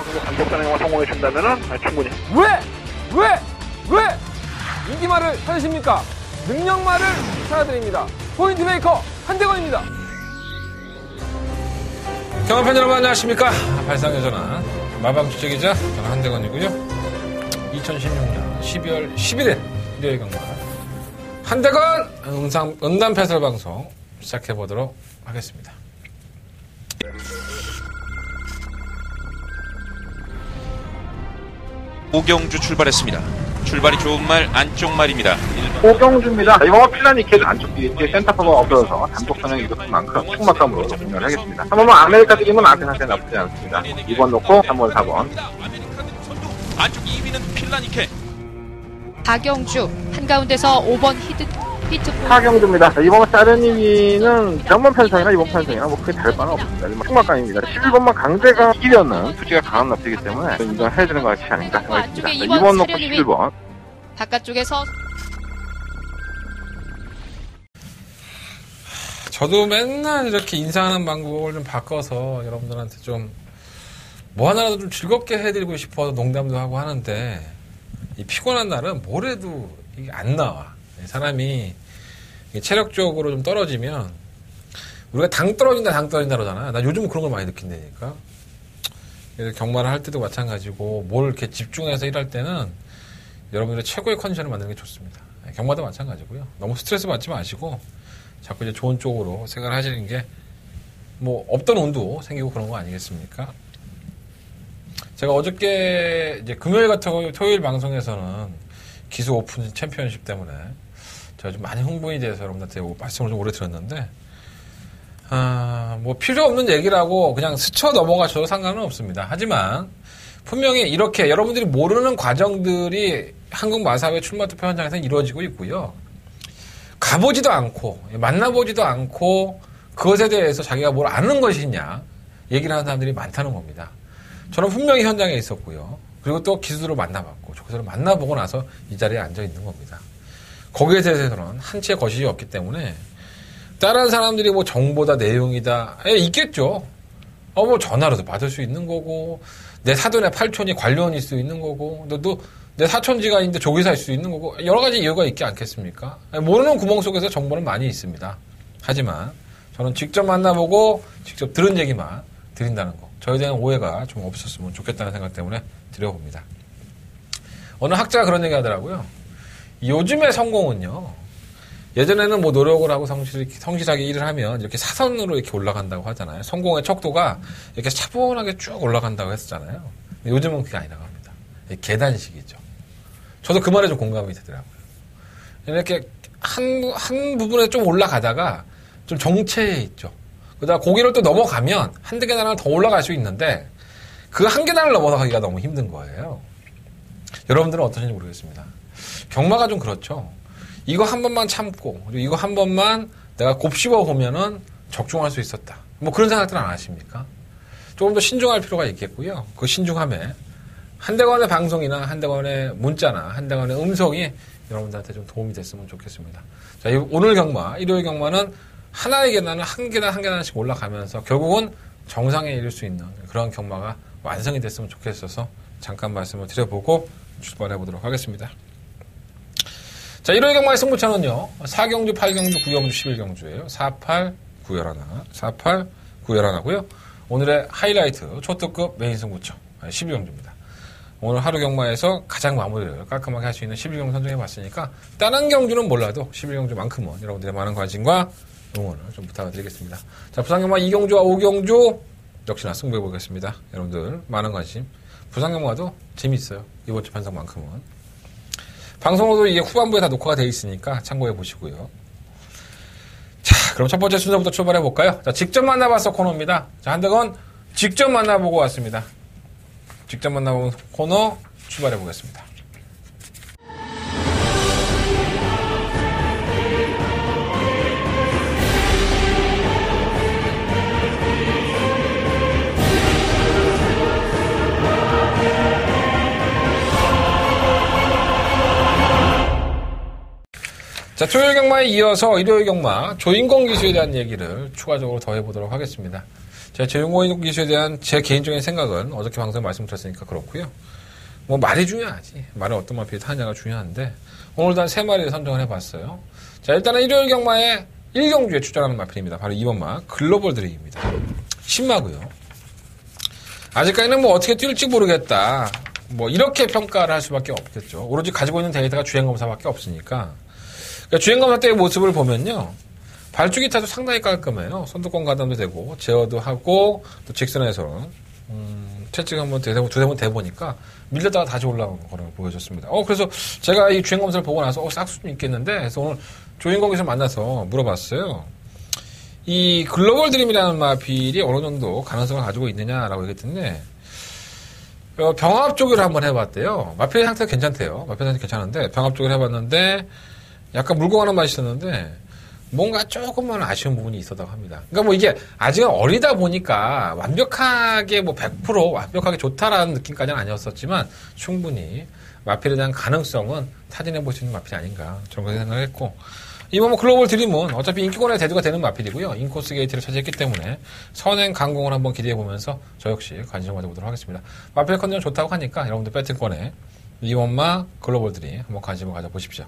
정도 감독 단행만 성공해 준다면은 충분히. 왜 인기말을 찾으십니까? 능력말을 찾아드립니다. 포인트 메이커 한대건입니다. 경험팬 여러분 안녕하십니까? 발상의 전환 마방주책이자 저는 한대건이고요. 2016년 12월 11일 일요일 경말 한대건 은담패설 방송 시작해보도록 하겠습니다. 오경주 출발했습니다. 출발이 좋은 말 안쪽 말입니다. 오경주입니다. 이번 필라니케를 안쪽 뒤에 센터퍼가 없어서 단독 선행이 있었던 만큼 총막감으로 공략을 하겠습니다. 3번은 아메리카 드림은 앞에 상태 나쁘지 않습니다. 2번 놓고 3번, 4번. 안쪽 2위는 필라니케. 박영주 한가운데서 5번 히트 하경주입니다. 이번 사르니는 전번 편성이나 이번 편성이나 뭐 크게 다를 바는 없습니다. 총막감입니다. 11번만 강제가 이기려는 투지가 강한 납치이기 때문에 이건 해야 되는 것 같지 않을까 생각했습니다. 2번 놓고 11번. 바깥쪽에서 저도 맨날 이렇게 인사하는 방법을 좀 바꿔서 여러분들한테 좀 뭐 하나라도 좀 즐겁게 해드리고 싶어서 농담도 하고 하는데 이 피곤한 날은 뭘 해도 이게 안 나와. 사람이 체력적으로 좀 떨어지면 우리가 당 떨어진다 그러잖아. 나 요즘은 그런 걸 많이 느낀다니까. 그래서 경마를 할 때도 마찬가지고 뭘 이렇게 집중해서 일할 때는 여러분들의 최고의 컨디션을 만드는 게 좋습니다. 경마도 마찬가지고요. 너무 스트레스 받지 마시고 자꾸 이제 좋은 쪽으로 생각을 하시는 게 뭐 없던 운도 생기고 그런 거 아니겠습니까? 제가 어저께 이제 금요일 같은 토요일 방송에서는 기수 오픈 챔피언십 때문에 제가 좀 많이 흥분이 돼서 여러분들한테 말씀을 좀 오래 드렸는데 뭐 필요 없는 얘기라고 그냥 스쳐 넘어가셔도 상관은 없습니다. 하지만 분명히 이렇게 여러분들이 모르는 과정들이 한국 마사회 출마투표 현장에서 이루어지고 있고요. 가보지도 않고 만나보지도 않고 그것에 대해서 자기가 뭘 아는 것이냐 얘기를 하는 사람들이 많다는 겁니다. 저는 분명히 현장에 있었고요. 그리고 또 기수들을 만나봤고 기수들을 만나보고 나서 이 자리에 앉아 있는 겁니다. 거기에 대해서는 한치의 거실이 없기 때문에 다른 사람들이 뭐 정보다 내용이다 있겠죠. 뭐 전화로도 받을 수 있는 거고 내 사돈의 팔촌이 관료원일 수 있는 거고 또 내 사촌지가 있는데 조기사일 수 있는 거고 여러 가지 이유가 있지 않겠습니까? 모르는 구멍 속에서 정보는 많이 있습니다. 하지만 저는 직접 만나보고 직접 들은 얘기만 드린다는 거 저에 대한 오해가 좀 없었으면 좋겠다는 생각 때문에 드려봅니다. 어느 학자가 그런 얘기 하더라고요. 요즘의 성공은요. 예전에는 뭐 노력을 하고 성실하게 일을 하면 이렇게 사선으로 이렇게 올라간다고 하잖아요. 성공의 척도가 이렇게 차분하게 쭉 올라간다고 했었잖아요. 요즘은 그게 아니라고 합니다. 계단식이죠. 저도 그 말에 좀 공감이 되더라고요. 이렇게 한 부분에 좀 올라가다가 좀 정체해 있죠. 그러다가 고기를 또 넘어가면 한두 계단을 더 올라갈 수 있는데 그 한 계단을 넘어가기가 너무 힘든 거예요. 여러분들은 어떠신지 모르겠습니다. 경마가 좀 그렇죠. 이거 한 번만 참고 그리고 이거 한 번만 내가 곱씹어 보면은 적중할 수 있었다. 뭐 그런 생각들 안 하십니까? 조금 더 신중할 필요가 있겠고요. 그 신중함에 한대건의 방송이나 한대건의 문자나 한대건의 음성이 여러분들한테 좀 도움이 됐으면 좋겠습니다. 자, 오늘 경마, 일요일 경마는 하나의 계단을 한 계단씩 올라가면서 결국은 정상에 이를 수 있는 그런 경마가 완성이 됐으면 좋겠어서 잠깐 말씀을 드려보고 출발해 보도록 하겠습니다. 자, 일요일 경마의 승부차는요. 4경주, 8경주, 9경주, 11경주예요. 4, 8, 9, 11. 4, 8, 9, 11고요. 오늘의 하이라이트 초특급 메인 승부처 12경주입니다. 오늘 하루 경마에서 가장 마무리를 깔끔하게 할 수 있는 11경주 선정해봤으니까 다른 경주는 몰라도 11경주만큼은 여러분들의 많은 관심과 응원을 좀 부탁드리겠습니다. 자, 부산경마 2경주와 5경주 역시나 승부해보겠습니다. 여러분들 많은 관심. 부산경마도 재밌어요. 이번 주 편성만큼은. 방송으로도 이게 후반부에 다 녹화가 되어 있으니까 참고해 보시고요. 자, 그럼 첫 번째 순서부터 출발해 볼까요? 자, 직접 만나봤어 코너입니다. 자, 한대건 직접 만나보고 왔습니다. 직접 만나본 코너 출발해 보겠습니다. 자, 토요일 경마에 이어서 일요일 경마 조인공 기수에 대한 얘기를 추가적으로 더 해보도록 하겠습니다. 제가 조인공 기수에 대한 제 개인적인 생각은 어저께 방송에 말씀드렸으니까 그렇고요. 뭐 말이 중요하지. 말을 어떤 마필이 타느냐가 중요한데 오늘도 한 3마리를 선정을 해봤어요. 자, 일단은 일요일 경마에 1경주에 출전하는 마필입니다. 바로 2번마 글로벌 드림입니다. 신마고요. 아직까지는 뭐 어떻게 뛸지 모르겠다. 뭐 이렇게 평가를 할 수밖에 없겠죠. 오로지 가지고 있는 데이터가 주행검사밖에 없으니까. 그러니까 주행검사 때의 모습을 보면요. 발주기 타도 상당히 깔끔해요. 선두권 가담도 되고 제어도 하고 또 직선에서는 채찍 한번 두세 번 대보니까 밀렸다가 다시 올라오는 거를 보여줬습니다. 그래서 제가 이 주행검사를 보고 나서 싹수 좀 있겠는데 그래서 오늘 조인공에서 만나서 물어봤어요. 이 글로벌 드림이라는 마필이 어느 정도 가능성을 가지고 있느냐라고 얘기했는데 병합 조교를 한번 해봤대요. 마필 상태가 괜찮대요. 마필 상태 괜찮은데 병합 조교를 해봤는데 약간 물고 가는 맛이 있었는데 뭔가 조금만 아쉬운 부분이 있었다고 합니다. 그러니까 뭐 이게 아직은 어리다 보니까 완벽하게 뭐 100% 완벽하게 좋다라는 느낌까지는 아니었었지만 충분히 마필에 대한 가능성은 타진해 볼 수 있는 마필이 아닌가 저런 생각을 했고 이번 뭐 글로벌 드림은 어차피 인기권에 대두가 되는 마필이고요. 인코스 게이트를 차지했기 때문에 선행 강공을 한번 기대해보면서 저 역시 관심을 가져보도록 하겠습니다. 마필 컨디션 좋다고 하니까 여러분들 배팅권에 이번마 글로벌 드림 한번 관심을 가져보십시오.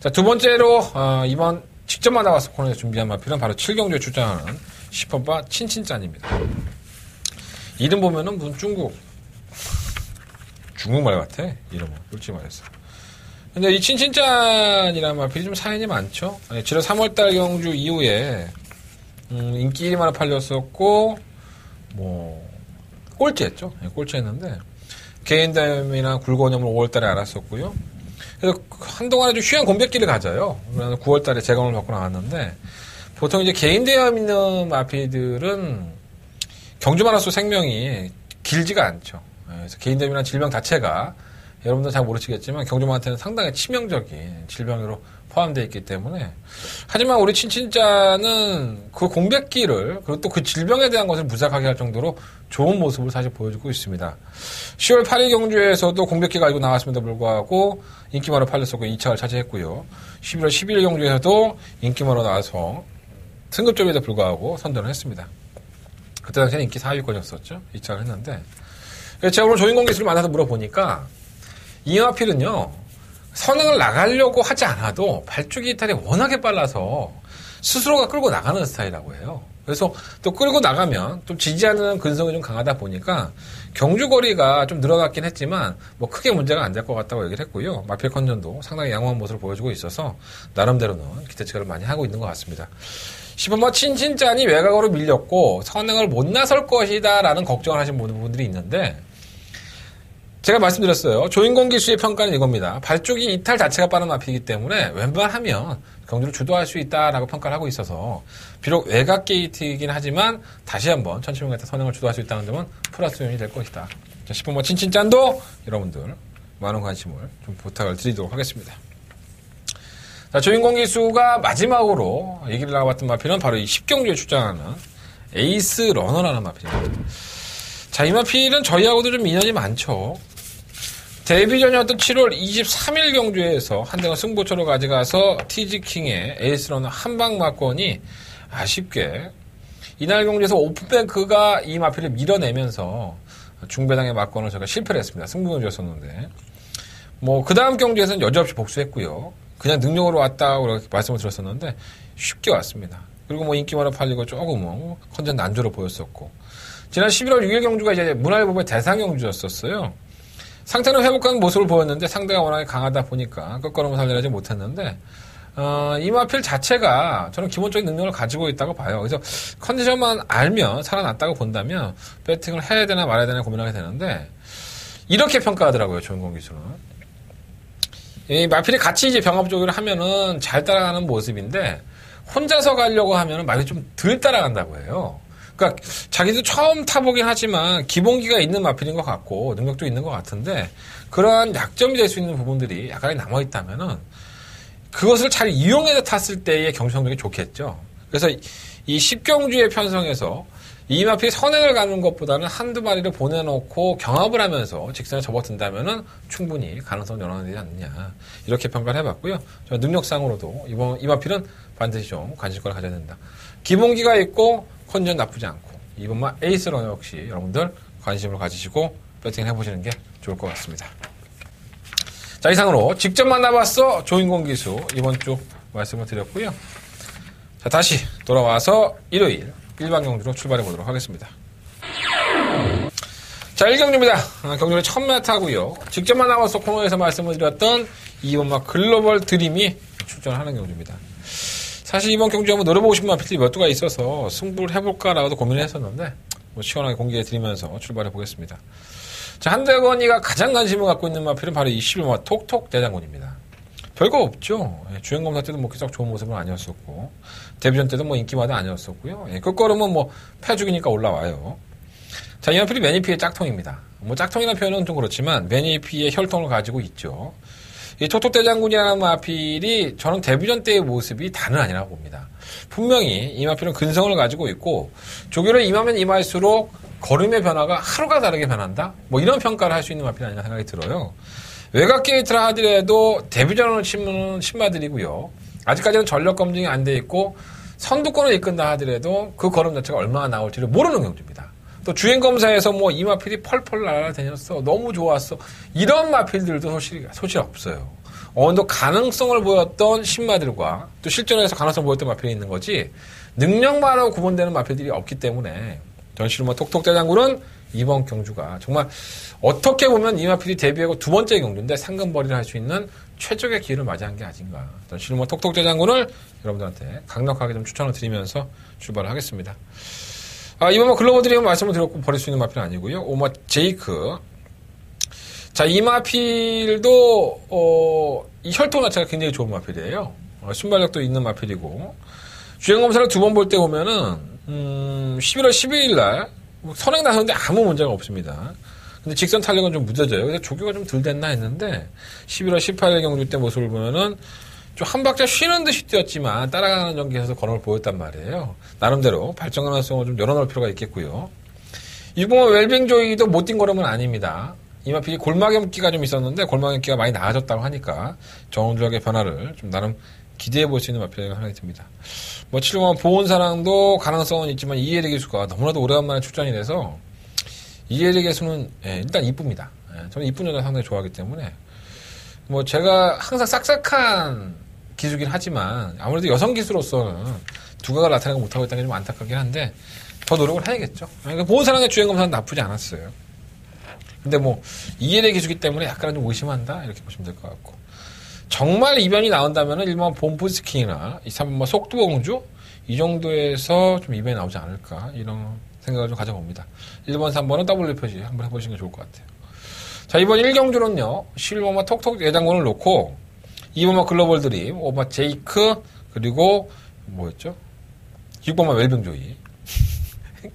자, 두 번째로 이번 직접 만나와서 코너에서 준비한 마필은 바로 7경주에 출전하는 10번바 친친짠입니다. 이름 보면은 무슨 중국말 같아. 이름은 솔직히 말해서. 근데 이 친친짠이라는 마필이 좀 사연이 많죠. 지난 3월달 경주 이후에 인기 1위만에 팔렸었고 뭐 꼴찌했죠. 꼴찌했는데 개인담이나 굴고념을 5월달에 알았었고요. 그래서 한동안에 좀 휴양 공백기를 가져요. 그래서 9월달에 재검을 받고 나왔는데 보통 이제 개인대염 있는 마필들은 경주마라소 생명이 길지가 않죠. 그래서 개인대염이라는 질병 자체가 여러분들 잘 모르시겠지만 경주마한테는 상당히 치명적인 질병으로 포함되어 있기 때문에 하지만 우리 친친자는 그 공백기를 그리고 또 그 질병에 대한 것을 무작하게 할 정도로 좋은 모습을 사실 보여주고 있습니다. 10월 8일 경주에서도 공백기가 가지고 나왔음에도 불구하고 인기마로 팔렸었고 2차를 차지했고요. 11월 12일 경주에서도 인기마로 나와서 승급점에도 불구하고 선전을 했습니다. 그때 당시에는 인기 4위권이었었죠. 2차를 했는데 제가 오늘 조인공 기수를 만나서 물어보니까 이 마필은요 선행을 나가려고 하지 않아도 발주기 이탈이 워낙에 빨라서 스스로가 끌고 나가는 스타일이라고 해요. 그래서 또 끌고 나가면 좀 지지하는 근성이 좀 강하다 보니까 경주거리가 좀 늘어났긴 했지만 뭐 크게 문제가 안 될 것 같다고 얘기를 했고요. 마필 컨전도 상당히 양호한 모습을 보여주고 있어서 나름대로는 기대치를 많이 하고 있는 것 같습니다. 10번마 친친짠이 외곽으로 밀렸고 선행을 못 나설 것이다 라는 걱정을 하신 분들이 있는데 제가 말씀드렸어요. 조인공 기수의 평가는 이겁니다. 발주기 이탈 자체가 빠른 마필이기 때문에 웬만하면 경주를 주도할 수 있다라고 평가를 하고 있어서 비록 외곽 게이트이긴 하지만 다시 한번 1700m 선행을 주도할 수 있다는 점은 플러스 요인이 될 것이다. 자, 10번마 친친짠도 여러분들 많은 관심을 좀 부탁을 드리도록 하겠습니다. 자, 조인공 기수가 마지막으로 얘기를 나와봤던 마필은 바로 이 10경주에 출전하는 에이스 러너라는 마필입니다. 자, 이 마필은 저희하고도 좀 인연이 많죠. 데뷔전이었던 7월 23일 경주에서 한대원 승부처로 가져가서 TG킹의 에이스러너 한방 마건이 아쉽게 이날 경주에서 오픈뱅크가 이 마필을 밀어내면서 중배당의 마건을 제가 실패를 했습니다. 승부경주였었는데 뭐 그 다음 경주에서는 여지없이 복수했고요. 그냥 능력으로 왔다고 그렇게 말씀을 드렸었는데 쉽게 왔습니다. 그리고 뭐 인기만을 팔리고 조금 뭐 컨디션 난조로 보였었고 지난 11월 6일 경주가 이제 문화일보의 대상 경주였었어요. 상태는 회복하는 모습을 보였는데 상대가 워낙에 강하다 보니까 끝걸음을 살려내지 못했는데 이 마필 자체가 저는 기본적인 능력을 가지고 있다고 봐요. 그래서 컨디션만 알면 살아났다고 본다면 배팅을 해야 되나 말아야 되나 고민하게 되는데 이렇게 평가하더라고요. 조인공 기수는. 이 마필이 같이 이제 병합 조기를 하면은 잘 따라가는 모습인데 혼자서 가려고 하면은 마필이 좀 덜 따라간다고 해요. 그러니까 자기도 처음 타보긴 하지만 기본기가 있는 마필인 것 같고 능력도 있는 것 같은데 그러한 약점이 될 수 있는 부분들이 약간의 남아있다면은 그것을 잘 이용해서 탔을 때의 경주 성적이 좋겠죠. 그래서 이 10경주의 편성에서 이 마필이 선행을 가는 것보다는 한두 마리를 보내놓고 경합을 하면서 직선에 접어든다면은 충분히 가능성 연원되지 않느냐. 이렇게 평가를 해봤고요. 저 능력상으로도 이 마필은 반드시 좀 관심권을 가져야 된다. 기본기가 있고 컨디션 나쁘지 않고 이번만 에이스 러너 역시 여러분들 관심을 가지시고 배팅을 해보시는 게 좋을 것 같습니다. 자, 이상으로 직접 만나봤어 조인공 기수 이번 주 말씀을 드렸고요. 자, 다시 돌아와서 일요일 일반 경주로 출발해 보도록 하겠습니다. 자, 1경주입니다. 경주는 1000m고요. 직접 만나봐서 코너에서 말씀을 드렸던 이번막 글로벌 드림이 출전하는 경주입니다. 사실 이번 경주에 한번 노려보고 싶은 마필들이 몇 두가 있어서 승부를 해볼까라고도 고민을 했었는데 뭐 시원하게 공개해 드리면서 출발해 보겠습니다. 자, 한대건이가 가장 관심을 갖고 있는 마필은 바로 이 11마 톡톡 대장군입니다. 별거 없죠. 주행검사 때도 뭐 썩 좋은 모습은 아니었었고 데뷔전 때도 뭐 인기마다 아니었었고요. 끝걸음은 뭐 패죽이니까 올라와요. 자, 이 마필이 매니피의 짝통입니다. 뭐 짝통이라는 표현은 좀 그렇지만 매니피의 혈통을 가지고 있죠. 이 톡톡 대장군이라는 마필이 저는 데뷔전 때의 모습이 다는 아니라고 봅니다. 분명히 이 마필은 근성을 가지고 있고 조교를 임하면 임할수록 걸음의 변화가 하루가 다르게 변한다? 뭐 이런 평가를 할 수 있는 마필이 아니라 생각이 들어요. 외곽 게이트라 하더라도 데뷔전을 치는 신마들이고요. 아직까지는 전력 검증이 안 돼 있고 선두권을 이끈다 하더라도 그 걸음 자체가 얼마나 나올지를 모르는 경주입니다. 또 주행검사에서 뭐 이 마필이 펄펄 날아다녔어. 너무 좋았어. 이런 마필들도 소실 없어요. 어느 정도 가능성을 보였던 신마들과 또 실전에서 가능성을 보였던 마필이 있는 거지 능력만으로 구분되는 마필들이 없기 때문에 전실마 톡톡 대장군은 이번 경주가 정말 어떻게 보면 이 마필이 데뷔하고 두 번째 경주인데 상금벌이를 할 수 있는 최적의 기회를 맞이한 게 아닌가. 전실마 톡톡 대장군을 여러분들한테 강력하게 좀 추천을 드리면서 출발을 하겠습니다. 이번 글로벌 드림은 말씀을 드렸고 버릴 수 있는 마필은 아니고요. 오마 제이크. 자, 이 마필도 이 혈통 자체가 굉장히 좋은 마필이에요. 순발력도 있는 마필이고 주행검사를 두 번 볼 때 보면은 11월 12일 날 선행 나섰는데 아무 문제가 없습니다. 근데 직선 탄력은 좀 무뎌져요. 그래서 조교가 좀 덜 됐나 했는데 11월 18일 경주 때 모습을 보면은 좀 한 박자 쉬는 듯이 뛰었지만 따라가는 전기에서 걸음을 보였단 말이에요. 나름대로 발전 가능성을 좀 열어놓을 필요가 있겠고요. 이번 웰빙 조이도 못 뛴 걸음은 아닙니다. 이 마필이 골막염기가 좀 있었는데 골막염기가 많이 나아졌다고 하니까 정적의 변화를 좀 나름 기대해 볼 수 있는 마필이라고 생각이 듭니다. 뭐 7번 보온사랑도 가능성은 있지만 이해리 기수가 너무나도 오래간만에 출전이 돼서 이해리 기수는 일단 이쁩니다. 저는 이쁜 여자 상당히 좋아하기 때문에 뭐 제가 항상 싹싹한 기수긴 하지만 아무래도 여성 기수로서는 두각을 나타내고 못하고 있다는 게 좀 안타깝긴 한데 더 노력을 해야겠죠. 그러니까 보온사랑의 주행검사는 나쁘지 않았어요. 근데 뭐 이해리 기수기 때문에 약간 좀 의심한다 이렇게 보시면 될 것 같고 정말 이변이 나온다면은 1번 봄프스킹이나 3번 속도공주 이 정도에서 좀 이변이 나오지 않을까 이런 생각을 좀 가져봅니다. 1번, 3번은 W 표시 한번 해보시는 게 좋을 것 같아요. 자, 이번 1경주는요 11번마 톡톡 예장군을 놓고 2번마 글로벌 드림, 5번마 제이크 그리고 뭐였죠? 6번마 웰빙조이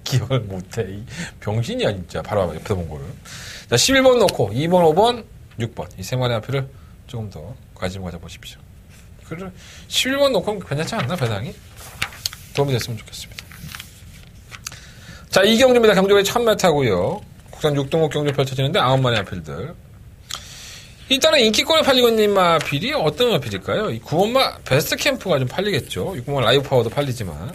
기억을 못해 이 병신이야 진짜 바로 옆에서 본 거를. 자, 11번 놓고 2번, 5번, 6번 이 세 마리 앞을 조금 더 관심 가져보십시오. 그래 11번 놓고 괜찮지 않나 배당이? 도움이 됐으면 좋겠습니다. 자, 이 경주입니다. 경주가 1000m고요. 국산 6등급 경주 펼쳐지는데 9마리 마필들. 일단은 인기권에 팔리고 있는 마필이 어떤 마필일까요? 이 9번마 베스트 캠프가 좀 팔리겠죠. 6번마 라이브 파워도 팔리지만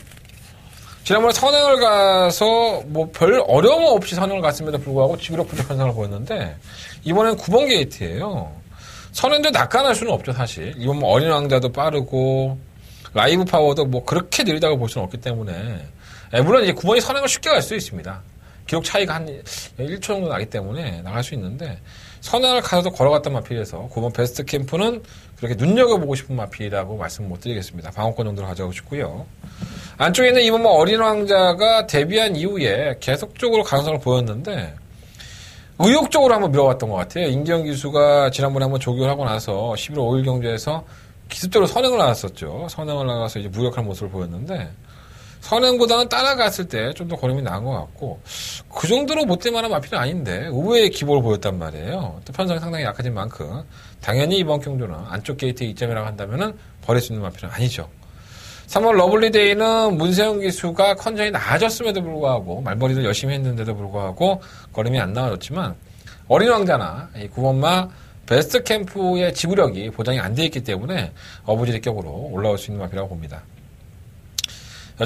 지난번에 선행을 가서 뭐 별 어려움 없이 선행을 갔음에도 불구하고 지구력 부족한 상을 보였는데 이번엔 9번 게이트예요. 선행도 낙관할 수는 없죠, 사실. 이번 뭐 어린 왕자도 빠르고 라이브 파워도 뭐 그렇게 느리다고 볼 수는 없기 때문에 물론 이제 9번이 선행을 쉽게 갈 수 있습니다. 기록 차이가 한 1초 정도 나기 때문에 나갈 수 있는데 선행을 가서도 걸어갔던 마필에서 9번 베스트 캠프는 그렇게 눈여겨보고 싶은 마필이라고 말씀 못 드리겠습니다. 방어권 정도로 가져가고 싶고요. 안쪽에 있는 이번 뭐 어린 왕자가 데뷔한 이후에 계속적으로 가능성을 보였는데 의욕적으로 한번 밀어왔던 것 같아요. 임기영 기수가 지난번에 한번 조교를 하고 나서 11월 5일 경주에서 기습적으로 선행을 나갔었죠. 선행을 나가서 이제 무력한 모습을 보였는데 선행보다는 따라갔을 때 좀 더 걸음이 나은 것 같고 그 정도로 못될 만한 마필은 아닌데 의외의 기복을 보였단 말이에요. 또 편성이 상당히 약해진 만큼 당연히 이번 경주는 안쪽 게이트의 이점이라고 한다면은 버릴 수 있는 마필은 아니죠. 3월 러블리데이는 문세영 기수가 컨디션이 나아졌음에도 불구하고 말벌이도 열심히 했는데도 불구하고 걸음이 안 나와줬지만 어린 왕자나 이 9번마 베스트 캠프의 지구력이 보장이 안 돼 있기 때문에 어부지리 격으로 올라올 수 있는 마필이라고 봅니다.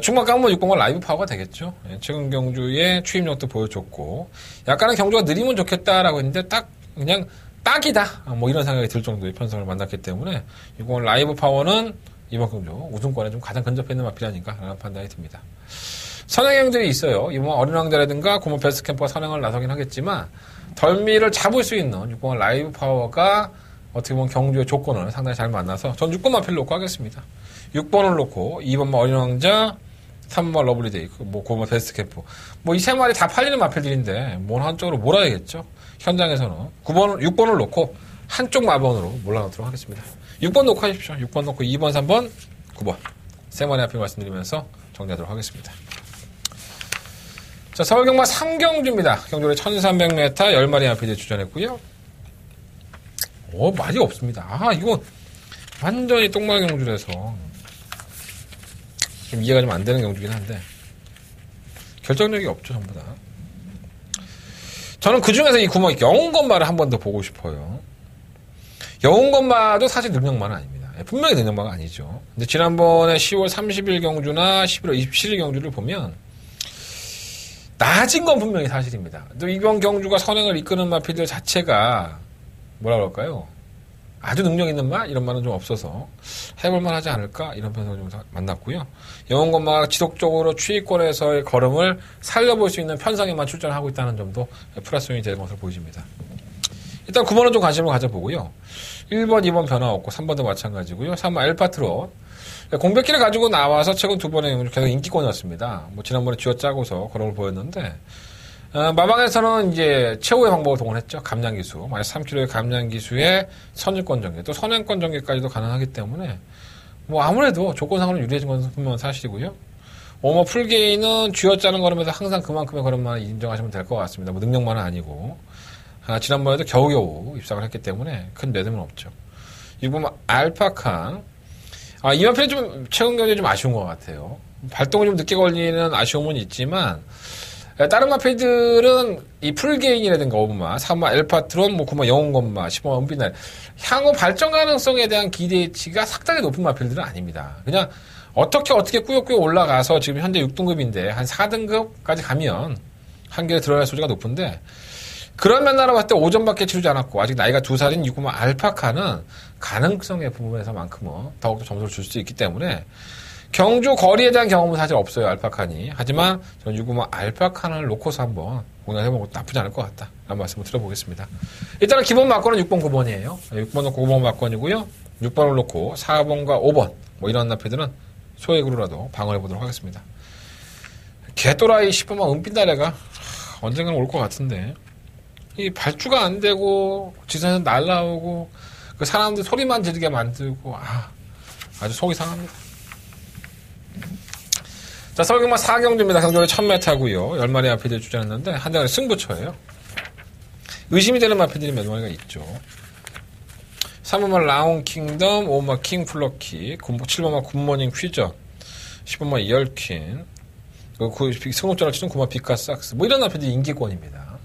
충만 까면 6번마 라이브 파워가 되겠죠. 최근 경주의 추임력도 보여줬고 약간은 경주가 느리면 좋겠다라고 했는데 딱 그냥 딱이다 뭐 이런 생각이 들 정도의 편성을 만났기 때문에 6번마 라이브 파워는 이번 경주 우승권에 좀 가장 근접해 있는 마필이 아닌가 라는 판단이 듭니다. 선행형들이 있어요. 이번 어린 왕자라든가 고모 베스트 캠프가 선행을 나서긴 하겠지만 덜미를 잡을 수 있는 6번 라이브 파워가 어떻게 보면 경주의 조건을 상당히 잘 만나서 전 6번 마필 놓고 하겠습니다. 6번을 놓고 2번 어린 왕자, 3번 러블리데이, 뭐 고모 베스트 캠프 뭐 이 세 마리 다 팔리는 마필들인데 뭘 한쪽으로 몰아야겠죠. 현장에서는 6번을 놓고 한쪽 마번으로 몰아넣도록 하겠습니다. 6번 놓고 하십시오. 6번 놓고 2번, 3번, 9번 세 마리 마필 말씀드리면서 정리하도록 하겠습니다. 자, 서울경마 3경주입니다. 경주에 1300m 10마리 마필이 주전했고요. 말이 없습니다. 이거 완전히 똥말 경주라서 좀 이해가 좀 안 되는 경주긴 한데 결정력이 없죠, 전부 다. 저는 그 중에서 이 구멍 영웅건마를 한 번 더 보고 싶어요. 영웅건마도 사실 능력마는 아닙니다. 분명히 능력마가 아니죠. 근데 지난번에 10월 30일 경주나 11월 27일 경주를 보면 낮은 건 분명히 사실입니다. 또 이번 경주가 선행을 이끄는 마필들 자체가 뭐라 그럴까요? 아주 능력 있는 마? 이런 말은 좀 없어서 해볼만 하지 않을까? 이런 편성을 좀 만났고요. 영웅건마가 지속적으로 추위권에서의 걸음을 살려볼 수 있는 편성에만 출전하고 있다는 점도 플러스 요인이 되는 것으로 보여집니다. 일단 9번은 좀 관심을 가져보고요. 1번, 2번 변화 없고 3번도 마찬가지고요. 3번 알파트론. 공백기를 가지고 나와서 최근 두 번의 경주 계속 인기권이었습니다. 뭐 지난번에 쥐어짜고서 걸음을 보였는데 마방에서는 이제 최후의 방법을 동원했죠. 감량기수. 만약 3kg의 감량기수의 선일권 전개, 또 선행권 전개까지도 가능하기 때문에 뭐 아무래도 조건상으로 유리해진 건 분명한 사실이고요. 풀게이는 쥐어짜는 걸음에서 항상 그만큼의 걸음만 인정하시면 될 것 같습니다. 뭐 능력만은 아니고. 지난번에도 겨우겨우 입상을 했기 때문에 큰 매듭은 없죠. 이거 보면 알파칸. 이 마필이 좀 최근 경기에 좀 아쉬운 것 같아요. 발동이 좀 늦게 걸리는 아쉬움은 있지만 다른 마필들은 이 풀게인이라든가 5번마, 3번마 엘파트론, 9번마 영웅건마, 10번마 은빛날 향후 발전 가능성에 대한 기대치가 상당히 높은 마필들은 아닙니다. 그냥 어떻게 꾸역꾸역 올라가서 지금 현재 6등급인데 한 4등급까지 가면 한결에 들어갈 소지가 높은데 그런 면으로 봤을 때 5점밖에 치르지 않았고 아직 나이가 2살인 6번마 알파카는 가능성의 부분에서만큼은 더욱더 점수를 줄 수 있기 때문에 경주 거리에 대한 경험은 사실 없어요, 알파칸이. 하지만 저는 6번마 알파칸을 놓고서 한번 공략해보는 것도 나쁘지 않을 것 같다 라는 말씀을 드려보겠습니다. 일단은 기본 막권은 6번, 9번이에요. 6번 놓고 9번 막권이고요. 6번을 놓고 4번과 5번 뭐 이런 나패들은 소액으로라도 방어해보도록 하겠습니다. 개또라이 10번마 은빛나래가 언젠가는 올 것 같은데 이 발주가 안 되고 지선에서 날라오고 그 사람들 소리만 지르게 만들고 아주 속이 상합니다. 자, 서울경마 4경주입니다. 경주에 1000m고요. 10마리 마필들이 주전했는데 한 장에 승부처예요. 의심이 되는 마필들이 몇 마리가 있죠. 3번마 라운킹덤, 5번마 킹플러키, 7번마 굿모닝 퀴전, 10번마 이얼퀸, 승업전을 치는 9번마 비카삭스 뭐 이런 마필들이 인기권입니다.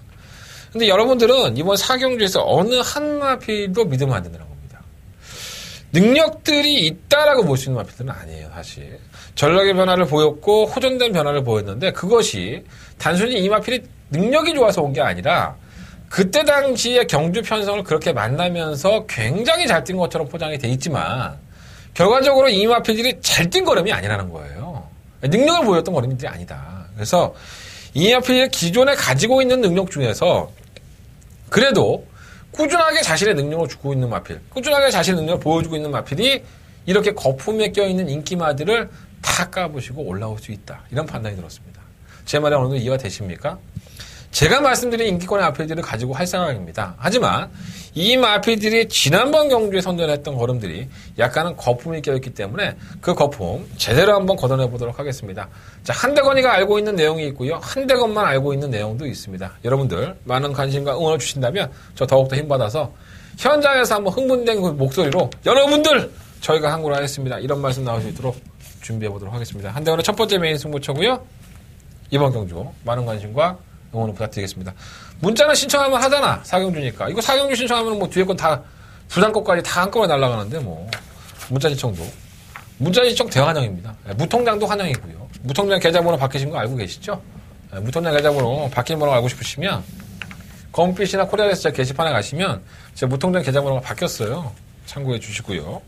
근데 여러분들은 이번 4경주에서 어느 한 마필도 믿으면 안 된다는 겁니다. 능력들이 있다라고 볼 수 있는 마필들은 아니에요, 사실. 전략의 변화를 보였고 호전된 변화를 보였는데 그것이 단순히 이 마필이 능력이 좋아서 온 게 아니라 그때 당시에 경주 편성을 그렇게 만나면서 굉장히 잘 뛴 것처럼 포장이 돼 있지만 결과적으로 이 마필들이 잘 뛴 걸음이 아니라는 거예요. 능력을 보였던 걸음들이 아니다. 그래서 이 마필이 기존에 가지고 있는 능력 중에서 그래도 꾸준하게 자신의 능력을 주고 있는 마필, 꾸준하게 자신의 능력을 보여주고 있는 마필이 이렇게 거품에 껴있는 인기마들을 다 까부시고 올라올 수 있다. 이런 판단이 들었습니다. 제 말이 어느 정도 이해가 되십니까? 제가 말씀드린 인기권의 마필들을 가지고 할 생각입니다. 하지만 이 마필들이 지난번 경주에 선전했던 걸음들이 약간은 거품이 껴있기 때문에 그 거품 제대로 한번 걷어내보도록 하겠습니다. 자, 한대건이가 알고 있는 내용이 있고요. 한대건만 알고 있는 내용도 있습니다. 여러분들 많은 관심과 응원을 주신다면 저 더욱더 힘받아서 현장에서 한번 흥분된 그 목소리로 여러분들 저희가 항구를 하겠습니다. 이런 말씀 나올 수 있도록 준비해 보도록 하겠습니다. 한대원의 첫 번째 메인 승부처고요. 이번 경주 많은 관심과 응원을 부탁드리겠습니다. 문자는 신청하면 하잖아. 사경주니까. 이거 사경주 신청하면 뭐 뒤에 건 다 부산 것까지 다 한꺼번에 날아가는데 뭐 문자 신청도. 문자 신청 대환영입니다. 무통장도 환영이고요. 무통장 계좌번호 바뀌신 거 알고 계시죠? 무통장 계좌번호 바뀐 번호 알고 싶으시면 검빛이나 코리아에서 제 게시판에 가시면 제 무통장 계좌번호가 바뀌었어요. 참고해 주시고요.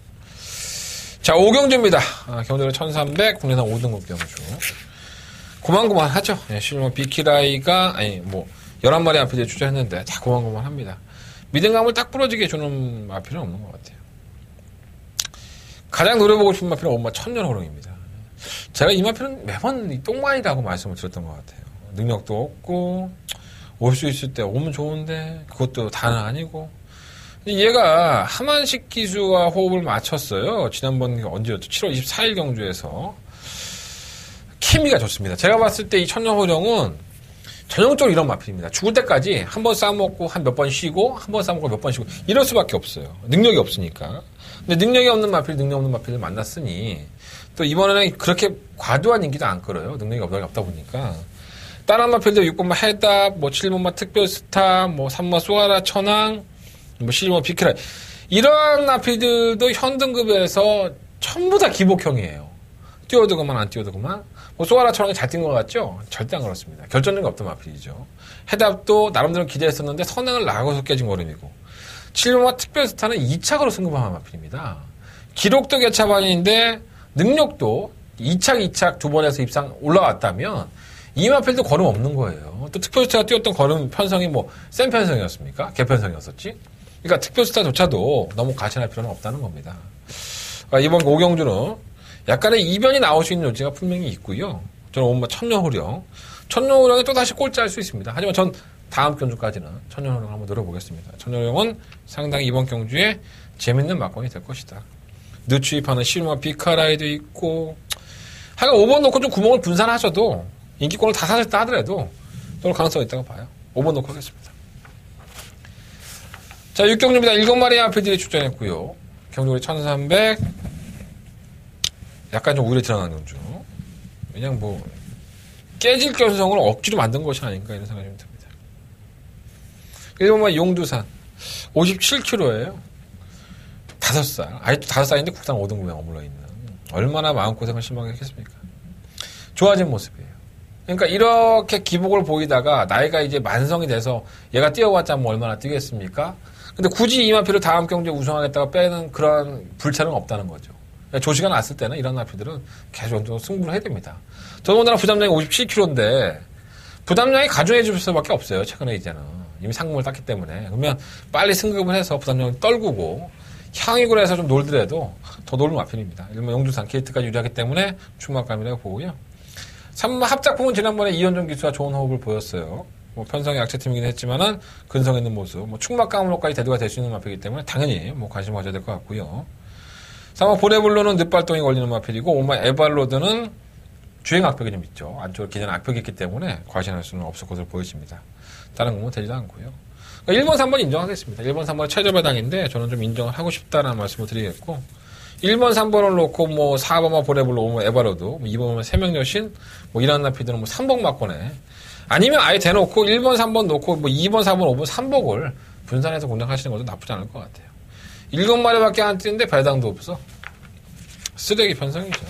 자, 5경주입니다. 경주는 1300, 국내산 5등급 경주. 고만고만하죠. 실물 비키라이가, 11마리 마필들이 출전했는데, 다 고만고만합니다. 믿음감을 딱 부러지게 주는 마필은 없는 것 같아요. 가장 노려보고 싶은 마필은 엄마 천년호롱입니다. 제가 이 마필은 매번 똥마이라고 말씀을 드렸던 것 같아요. 능력도 없고, 올 수 있을 때 오면 좋은데, 그것도 다는 아니고. 얘가 하만식 기수와 호흡을 맞췄어요. 지난번 언제였죠? 7월 24일 경주에서. 케미가 좋습니다. 제가 봤을 때 이 천년호령은 전형적으로 이런 마필입니다. 죽을 때까지 한 번 싸먹고 한 몇 번 쉬고 한 번 싸먹고 몇 번 쉬고 이럴 수밖에 없어요. 능력이 없으니까. 근데 능력이 없는 마필, 능력 없는 마필을 만났으니 또 이번에는 그렇게 과도한 인기도 안 끌어요. 능력이 없다 보니까. 다른 마필들 6번마 해답, 7번마 특별스타, 3번마 소아라 천왕, 7번마 비키라 이런 마필들도 현 등급에서 전부 다 기복형이에요. 뛰어도 그만 안 뛰어도 그만. 소아라 천왕이 잘 뛴 것 같죠? 절대 안 그렇습니다. 결정력이 없던 마필이죠. 해답도 나름대로 기대했었는데 선행을 나가고서 깨진 걸음이고 7번마 특별스타는 2착으로 승급한 마필입니다. 기록도 개차반인데 능력도 2착 두 번에서 입상 올라왔다면 이 마필도 걸음 없는 거예요. 또 특별스타가 뛰었던 걸음 편성이 센 편성이었습니까? 개편성이었었지? 그러니까 특별스타조차도 너무 과신할 필요는 없다는 겁니다. 이번 5경주는 약간의 이변이 나올 수 있는 요지가 분명히 있고요. 저는 오늘 천년호령. 천년호령에 또다시 꼴찌할 수 있습니다. 하지만 전 다음 경주까지는 천년호령을 한번 노려보겠습니다. 천년호령은 상당히 이번 경주에 재밌는 막건이 될 것이다. 늦추입하는 실마 비카라이도 있고, 하여간 5번 놓고 좀 구멍을 분산하셔도 인기권을 다 사셨다 하더라도 저는 가능성이 있다고 봐요. 5번 놓고 하겠습니다. 자, 6경주입니다. 7마리 앞에들이 출전했고요. 경주리 1300. 약간 좀 우려 드러난 경주. 그냥 깨질 견성을 억지로 만든 것이 아닌가 이런 생각이 좀 듭니다. 1번마 용두산. 57kg예요. 5살. 아직도 5살인데 국산 5등급에 머물러 있는. 얼마나 마음고생을 심하게 했겠습니까? 좋아진 모습이에요. 그러니까 이렇게 기복을 보이다가 나이가 이제 만성이 돼서 얘가 뛰어왔자 얼마나 뛰겠습니까? 근데 굳이 이 마필을 다음 경주에 우승하겠다가 빼는 그런 불찰은 없다는 거죠. 조시가 났을 때는 이런 마필들은 계속 승부를 해야 됩니다. 더군다나 부담량이 57kg인데 부담량이 가중해 줄 수밖에 없어요. 최근에 이제는. 이미 상금을 땄기 때문에. 그러면 빨리 승급을 해서 부담량을 떨구고 향익으로 해서 좀 놀더라도 더 놀는 마필입니다. 일본 용두산 게이트까지 유리하기 때문에 충막감이라고 보고요. 3번 합작품은 지난번에 이현종 기수와 좋은 호흡을 보였어요. 편성의 약체팀이긴 했지만은 근성 있는 모습, 충막감으로까지 대두가 될 수 있는 마필이기 때문에 당연히 관심을 가져야 될 것 같고요. 3번 보레블로는 늦발동이 걸리는 마필이고 5번 에발로드는 주행 악벽이 좀 있죠. 안쪽으로 기존 악벽이 있기 때문에 과신할 수는 없을 것으로 보여집니다. 다른 공은 되지도 않고요. 1번, 3번 인정하겠습니다. 1번, 3번은 최저배당인데 저는 좀 인정을 하고 싶다는 말씀을 드리겠고 1번, 3번을 놓고 4번만 보레블로, 5번 에바로드, 2번은 세명여신, 이런 나피들은 3복 맞거네. 아니면 아예 대놓고 1번, 3번 놓고 2번, 4번, 5번 3복을 분산해서 공략하시는 것도 나쁘지 않을 것 같아요. 7마리밖에 안 뛰는데 배당도 없어. 쓰레기 편성이죠.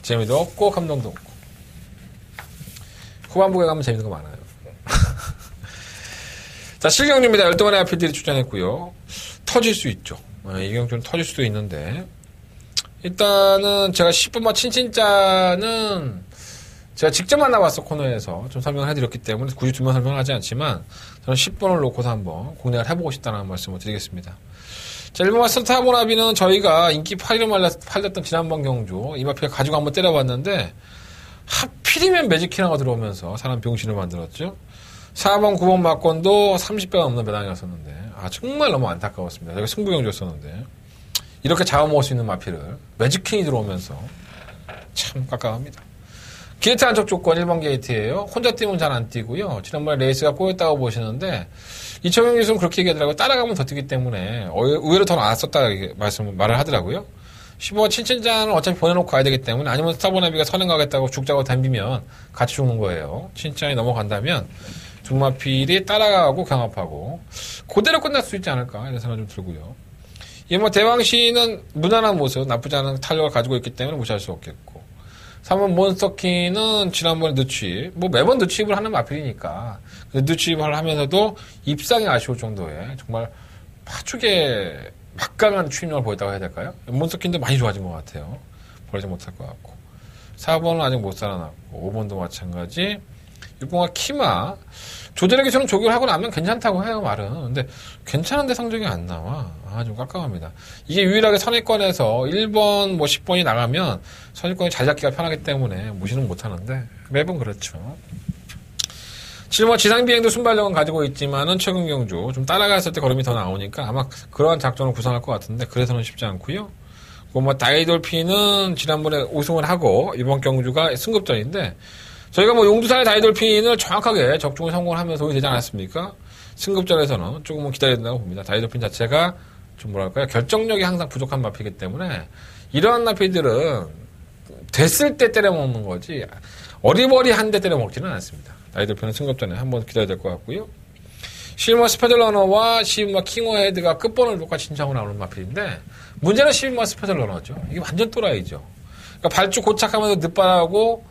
재미도 없고 감동도 없고. 후반부에 가면 재밌는 거 많아요. 자, 실경주입니다. 12마리 아피들이 출전했고요. 터질 수 있죠. 이 경주는 터질 수도 있는데 일단은 제가 10번마 친친자는 제가 직접 만나봤어 코너에서 좀 설명을 해드렸기 때문에 굳이 두 번 설명을 하지 않지만 저는 10번을 놓고서 한번 공략을 해보고 싶다는 말씀을 드리겠습니다. 자, 1번마 스타보나비는 저희가 인기 8위로 팔렸던 지난번 경주 이마피가 가지고 한번 때려봤는데 하필이면 매직키나가 들어오면서 사람 병신을 만들었죠. 4번, 9번 막건도 30배가 넘는 배당이었었는데 정말 너무 안타까웠습니다. 여기 승부 경주였었는데 이렇게 잡아먹을 수 있는 마피를 매직킹이 들어오면서 참 깝깝합니다. 게이트 안쪽 조건 1번 게이트예요. 혼자 뛰면 잘 안 뛰고요. 지난번에 레이스가 꼬였다고 보시는데 이청용 기수는 그렇게 얘기하더라고요. 따라가면 더 뛰기 때문에 의외로 더 나았었다 말을 하더라고요. 15번 친친장을 어차피 보내놓고 가야 되기 때문에 아니면 스타보나비가 선행 가겠다고 죽자고 덤비면 같이 죽는 거예요. 친친장이 넘어간다면 두마필이 따라가고 경합하고 그대로 끝날 수 있지 않을까 이런 생각 좀 들고요. 이 뭐 대왕시는 무난한 모습, 나쁘지 않은 탄력을 가지고 있기 때문에 무시할 수 없겠고 3번 몬스터키는 지난번에 늦취입, 뭐 매번 늦취입을 하는 마필이니까 늦취입을 하면서도 입상이 아쉬울 정도의 정말 파죽의 막강한 추임력을 보였다고 해야 될까요? 몬스터키인데 많이 좋아진 것 같아요. 버리지 못할 것 같고 4번은 아직 못 살아났고 5번도 마찬가지 6번과 키마 조절에게 저는 조교를 하고 나면 괜찮다고 해요 말은. 근데 괜찮은데 성적이 안 나와. 좀 깜깜합니다. 이게 유일하게 선입권에서 1번 뭐 10번이 나가면 선입권이 잘 잡기가 편하기 때문에 무시는 못하는데 매번 그렇죠. 7번 지상비행도 순발력은 가지고 있지만은 최근 경주 좀 따라갔을 때 걸음이 더 나오니까 아마 그러한 작전을 구상할 것 같은데 그래서는 쉽지 않고요. 뭐 다이돌핀은 지난번에 우승을 하고 이번 경주가 승급전인데 저희가 뭐 용두산의 다이돌핀을 정확하게 적중을 성공을 하면서 오게 되지 않았습니까? 승급전에서는 조금은 기다려야 된다고 봅니다. 다이돌핀 자체가 좀 뭐랄까요? 결정력이 항상 부족한 마피이기 때문에 이러한 마피들은 됐을 때 때려먹는 거지 어리버리한 데 때려먹지는 않습니다. 다이돌핀은 승급전에 한번 기다려야 될 것 같고요. 실버 스페셜러너와 시브마 킹어헤드가 끝번을 똑같이 신청을 나오는 마필인데 문제는 시브마 스페셜러너죠. 이게 완전 또라이죠. 그러니까 발주 고착하면서 늦바라고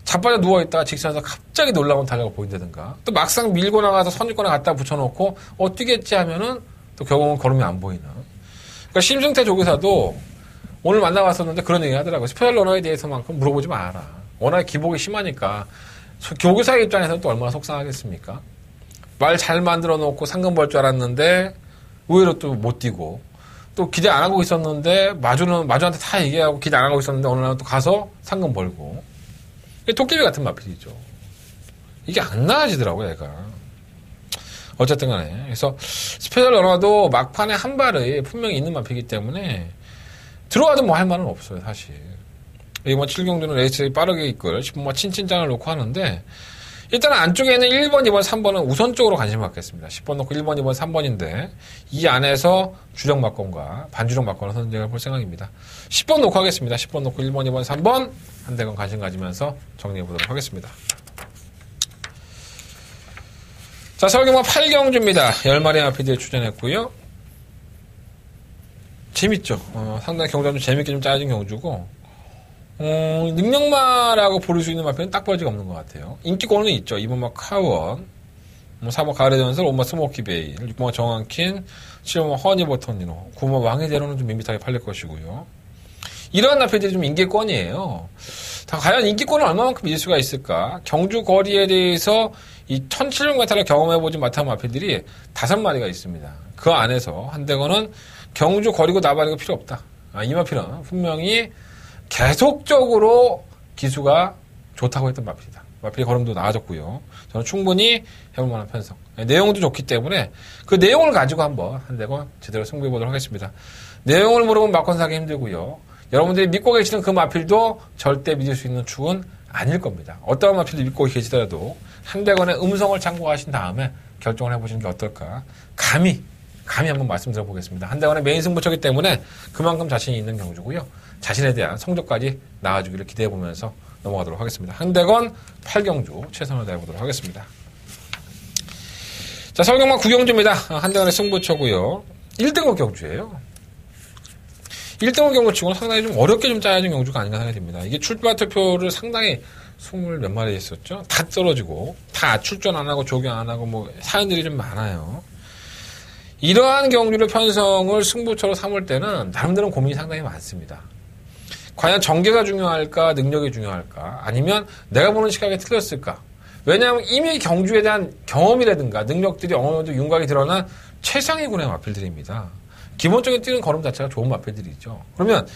자빠져 누워있다가 직선에서 갑자기 놀라운 탄력을 보인다든가 또 막상 밀고 나가서 선입권에 갖다 붙여놓고 뛰겠지 하면은 또 결국은 걸음이 안 보이는. 그러니까 심승태 조교사도 오늘 만나봤었는데 그런 얘기 하더라고요. 스페셜 러너에 대해서만큼 물어보지 마라. 워낙에 기복이 심하니까 교교사의 입장에서는 또 얼마나 속상하겠습니까? 말 잘 만들어 놓고 상금 벌 줄 알았는데 의외로 또 못 뛰고 또 기대 안 하고 있었는데 마주한테 다 얘기하고 기대 안 하고 있었는데 어느 날 또 가서 상금 벌고 도깨비 같은 마필이죠. 이게 안 나아지더라고요, 얘가. 어쨌든 간에. 그래서 스페셜 러너도 막판에 한 발이 분명히 있는 마필이기 때문에 들어와도 뭐 할 말은 없어요, 사실. 이번 7경주는 레이스를 빠르게 이끌 10번 친친장을 놓고 하는데 일단 안쪽에는 1번, 2번, 3번은 우선적으로 관심을 갖겠습니다. 10번 놓고 1번, 2번, 3번인데 이 안에서 주력 막건과 반주력 막건을 선택을 볼 생각입니다. 10번 놓고 하겠습니다. 10번 놓고 1번, 2번, 3번 한 대건 관심 가지면서 정리해 보도록 하겠습니다. 자, 서울경마 8경주입니다. 10마리 마피들이 출전했고요. 재밌죠. 상당히 경주가 좀 재밌게 좀 짜여진 경주고 능력마라고 부를 수 있는 마피는 딱 벌지가 없는 것 같아요. 인기권은 있죠. 2번 막 카원, 4번 가을의 전설, 5번 스모키베일, 6번 정한킨, 7번 허니버터니노, 9번 왕의대로는 좀 밋밋하게 팔릴 것이고요. 이러한 마피들이 좀 인기권이에요. 과연 인기권을 얼마만큼 믿을 수가 있을까? 경주 거리에 대해서 이 1700m를 경험해보지 못한 마피들이 5마리가 있습니다. 그 안에서 한 대거는 경주 거리고 나발이고 필요 없다. 이 마피는 분명히 계속적으로 기수가 좋다고 했던 마필이다. 마필의 걸음도 나아졌고요. 저는 충분히 해볼 만한 편성. 내용도 좋기 때문에 그 내용을 가지고 한번 한 대건 제대로 승부해 보도록 하겠습니다. 내용을 물어보면 막건 사기 힘들고요. 여러분들이 믿고 계시는 그 마필도 절대 믿을 수 있는 축은 아닐 겁니다. 어떠한 마필도 믿고 계시더라도 한 대건의 음성을 참고하신 다음에 결정을 해보시는 게 어떨까. 감히 한번 말씀드려 보겠습니다. 한 대건의 메인 승부처이기 때문에 그만큼 자신이 있는 경주고요. 자신에 대한 성적까지 나아주기를 기대해 보면서 넘어가도록 하겠습니다. 한 대건 8경주 최선을 다해보도록 하겠습니다. 자, 서울경마 9경주입니다. 한 대건의 승부처고요. 1등급 경주예요. 1등급 경주치고는 상당히 좀 어렵게 좀 짜여진 경주가 아닌가 생각이 듭니다. 이게 출발 투표를 상당히 20 몇 마리 했었죠. 다 떨어지고 다 출전 안 하고 조경 안 하고 뭐 사연들이 좀 많아요. 이러한 경주를 편성을 승부처로 삼을 때는 나름대로 고민이 상당히 많습니다. 과연 전개가 중요할까, 능력이 중요할까, 아니면 내가 보는 시각이 틀렸을까? 왜냐하면 이미 경주에 대한 경험이라든가 능력들이 어느 정도 윤곽이 드러난 최상위 군의 마필들입니다. 기본적인 뛰는 걸음 자체가 좋은 마필들이죠. 그러면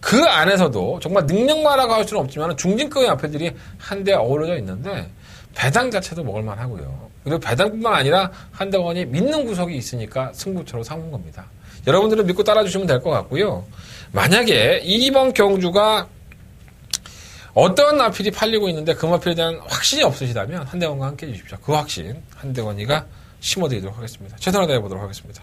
그 안에서도 정말 능력마라고 할 수는 없지만 중진급의 마필들이 한데 어우러져 있는데 배당 자체도 먹을만 하고요. 그리고 배당뿐만 아니라 한대건이 믿는 구석이 있으니까 승부처로 삼은 겁니다. 여러분들은 믿고 따라주시면 될 것 같고요. 만약에 이번 경주가 어떤 마필이 팔리고 있는데 그 마필에 대한 확신이 없으시다면 한대건과 함께 해주십시오. 그 확신 한대건이가 심어드리도록 하겠습니다. 최선을 다해보도록 하겠습니다.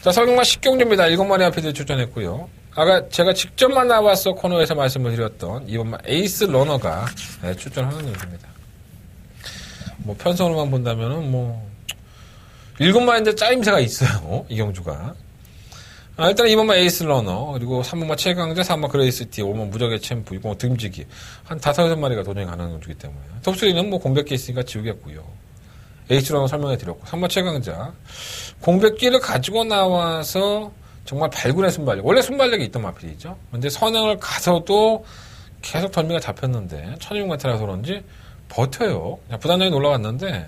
자, 설경마 10경주입니다. 7마리 앞에도 출전했고요. 아까 제가 직접 만나봤어 코너에서 말씀을 드렸던 이번만 에이스 러너가 출전하는 경주입니다. 뭐 편성으로만 본다면은 뭐 7마리인데 짜임새가 있어요. 이 경주가. 일단 2번만 에이스 러너, 그리고 3번만 최강자, 4번만 그레이스티, 5번만 무적의 챔프, 6번만 등지기. 한 5-6마리가 도전이 가능한 경주이기 때문에. 톱3는 뭐 공백기 있으니까 지우겠고요. 에이스 러너 설명해 드렸고, 3번 최강자. 공백기를 가지고 나와서 정말 발군의 순발력. 원래 순발력이 있던 마필이죠. 근데 선행을 가서도 계속 덜미가 잡혔는데, 1600m라서 그런지 버텨요. 부단장이 올라갔는데,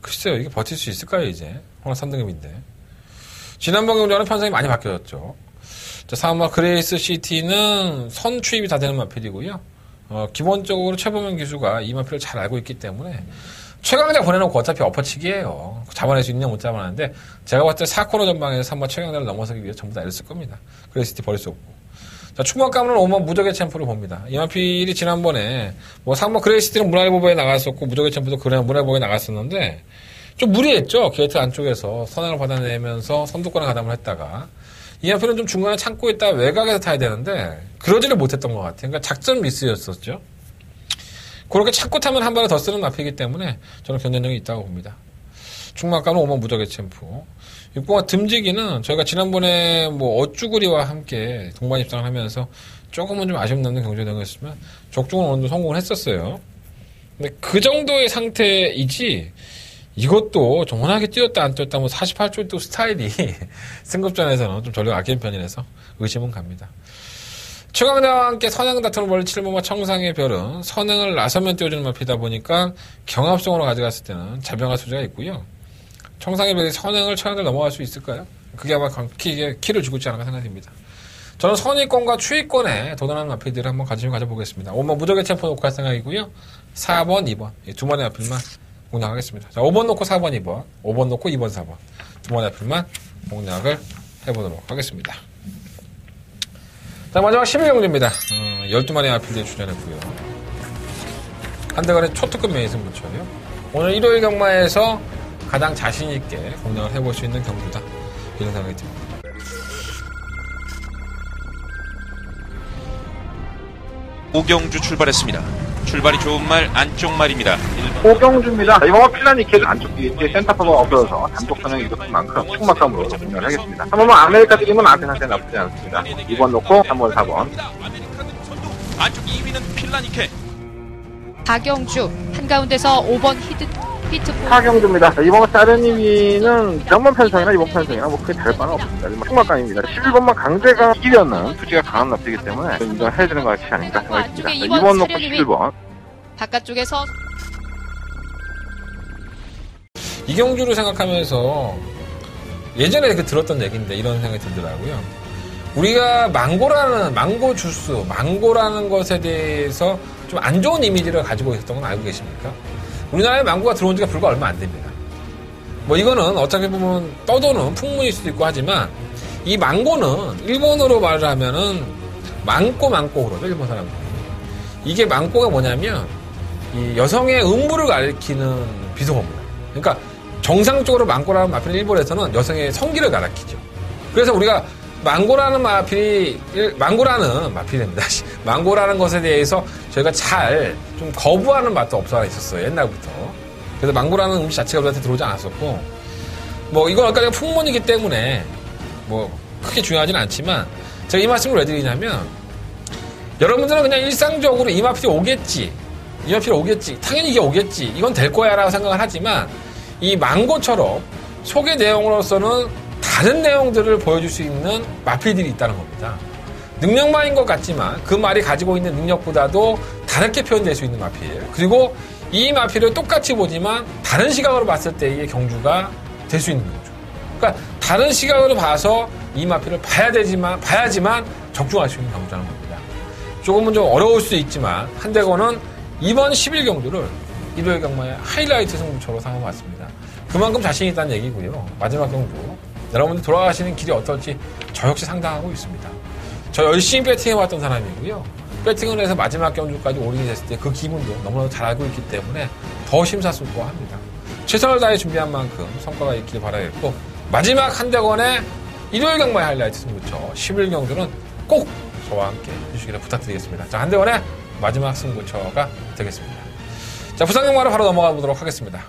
글쎄요, 이게 버틸 수 있을까요, 이제? 오늘 3등급인데. 지난번 경주와는 편성이 많이 바뀌어졌죠. 자, 3번 그레이스 시티는 선 추입이 다 되는 마필이고요. 기본적으로 최범현 기수가 이 마필을 잘 알고 있기 때문에 최강자 보내놓고 어차피 엎어치기예요. 잡아낼 수 있냐 못 잡아내는데 제가 봤을 때 4코너 전방에서 3번 최강자를 넘어서기 위해 전부 다 애를 쓸 겁니다. 그레이스 시티 버릴 수 없고. 자, 충막감은 5번 무적의 챔프를 봅니다. 이 마필이 지난번에 뭐 3번 그레이스 시티는 문화일보보에 나갔었고 무적의 챔프도 그래 문화일보에 나갔었는데 좀 무리했죠. 게이트 안쪽에서 선행을 받아내면서 선두권에 가담을 했다가 이 마필은 좀 중간에 참고 있다가 외곽에서 타야 되는데 그러지를 못했던 것 같아요. 그러니까 작전 미스였었죠. 그렇게 참고 타면 한 발에 더 쓰는 마필이기 때문에 저는 견뎌력이 있다고 봅니다. 충막감은 5번 무적의 챔프. 6번과 듬지기는 저희가 지난번에 뭐 어쭈구리와 함께 동반 입상을 하면서 조금은 좀 아쉬움 남는 경주에 되었으면 적중은 어느 정도 성공을 했었어요. 근데 그 정도의 상태이지 이것도 좀 워낙에 뛰었다 안 뛰었다 뭐 48초 또 스타일이 승급전에서는 좀 전력 아끼는 편이라서 의심은 갑니다. 최강자와 함께 선행 다툼을 벌일 7번과 청상의 별은 선행을 나서면 띄워주는 마피다 보니까 경합성으로 가져갔을 때는 자병할 소지가 있고요. 청상의 별이 선행을 최강자를 넘어갈 수 있을까요? 그게 아마 키를 주고 있지 않을까 생각됩니다. 저는 선의권과 추위권에 도전하는 마피들을 한번 관심 가져보겠습니다. 5번 무적의 챔프 놓고 할 생각이고요. 4번, 2번 이 두 마리 마필만 공략하겠습니다. 자, 5번 놓고 4번, 2번, 5번 놓고 2번, 4번 두 마리 앞필만 공략을 해보도록 하겠습니다. 자, 마지막 11경주입니다. 12마리 앞필들이 출전했고요. 한대간의 초특급 메인 승부처예요. 오늘 일요일 경마에서 가장 자신있게 공략을 해볼 수 있는 경주다. 이런 생각이 듭니다. 오경주 출발했습니다. 출발이 좋은 말 안쪽 말입니다. 오경주입니다. 이번 필라니케 안쪽 뒤에 센터퍼가 없어서 단독 선행이 있었던 만큼 충막감으로 공략을 하겠습니다. 한 번만 아메리카 드림은 앞에 상태 나쁘지 않습니다. 2번 놓고 3번, 4번. 안쪽 2위는 필라니케. 박영주 한가운데서 5번 히트포 하경주입니다. 이번 다른 2위는 전번 편성이나 이번 편성이나 뭐 크게 다를 바는 없습니다. 충막감입니다. 11번만 강제가 이기려는 투지가 강한 납치이기 때문에 인정해야 되는 것이 아닌가 생각이 듭니다. 2번 놓고 11번. 바깥쪽에서 이경주를 생각하면서 예전에 들었던 얘기인데 이런 생각이 들더라고요. 우리가 망고 주스, 망고라는 것에 대해서 좀 안 좋은 이미지를 가지고 있었던 건 알고 계십니까? 우리나라에 망고가 들어온 지가 불과 얼마 안 됩니다. 뭐 이거는 어차피 보면 떠도는 풍문일 수도 있고 하지만 이 망고는 일본어로 말을 하면은 망고 그러죠, 일본 사람들이. 이게 망고가 뭐냐면 이 여성의 음부를 가리키는 비속어입니다. 그러니까 정상적으로 망고라는 마필은 일본에서는 여성의 성기를 가리키죠. 그래서 우리가 망고라는 마필입니다. 망고라는 것에 대해서 저희가 잘 좀 거부하는 맛도 없어 하나 있었어요. 옛날부터. 그래서 망고라는 음식 자체가 우리한테 들어오지 않았었고, 뭐 이건 아까 풍문이기 때문에 뭐 크게 중요하지는 않지만 제가 이 말씀을 왜 드리냐면 여러분들은 그냥 일상적으로 이 마필이 오겠지. 당연히 이게 오겠지. 이건 될 거야 라고 생각을 하지만 이 망고처럼 소개 내용으로서는 다른 내용들을 보여줄 수 있는 마필들이 있다는 겁니다. 능력만인 것 같지만 그 말이 가지고 있는 능력보다도 다르게 표현될 수 있는 마필. 그리고 이 마필을 똑같이 보지만 다른 시각으로 봤을 때의 경주가 될 수 있는 경주. 그러니까 다른 시각으로 봐서 이 마필을 봐야지만 적중할 수 있는 경주라는 겁니다. 조금은 좀 어려울 수도 있지만 한대건은 이번 11경주를 일요일 경마의 하이라이트 승부처로 삼아봤습니다. 그만큼 자신이 있다는 얘기고요. 마지막 경주 여러분들 돌아가시는 길이 어떨지 저 역시 상상하고 있습니다. 저 열심히 배팅해왔던 사람이고요. 배팅을 해서 마지막 경주까지 올인이 됐을 때 그 기분도 너무나도 잘 알고 있기 때문에 더 심사숙고합니다. 최선을 다해 준비한 만큼 성과가 있길 바라겠고 마지막 한대건의 일요일 경마의 하이라이트 승부처 11경주는 꼭 저와 함께 해주시기를 부탁드리겠습니다. 자, 한대건의 마지막 승부처가 되겠습니다. 자, 부상경마로 바로 넘어가 보도록 하겠습니다.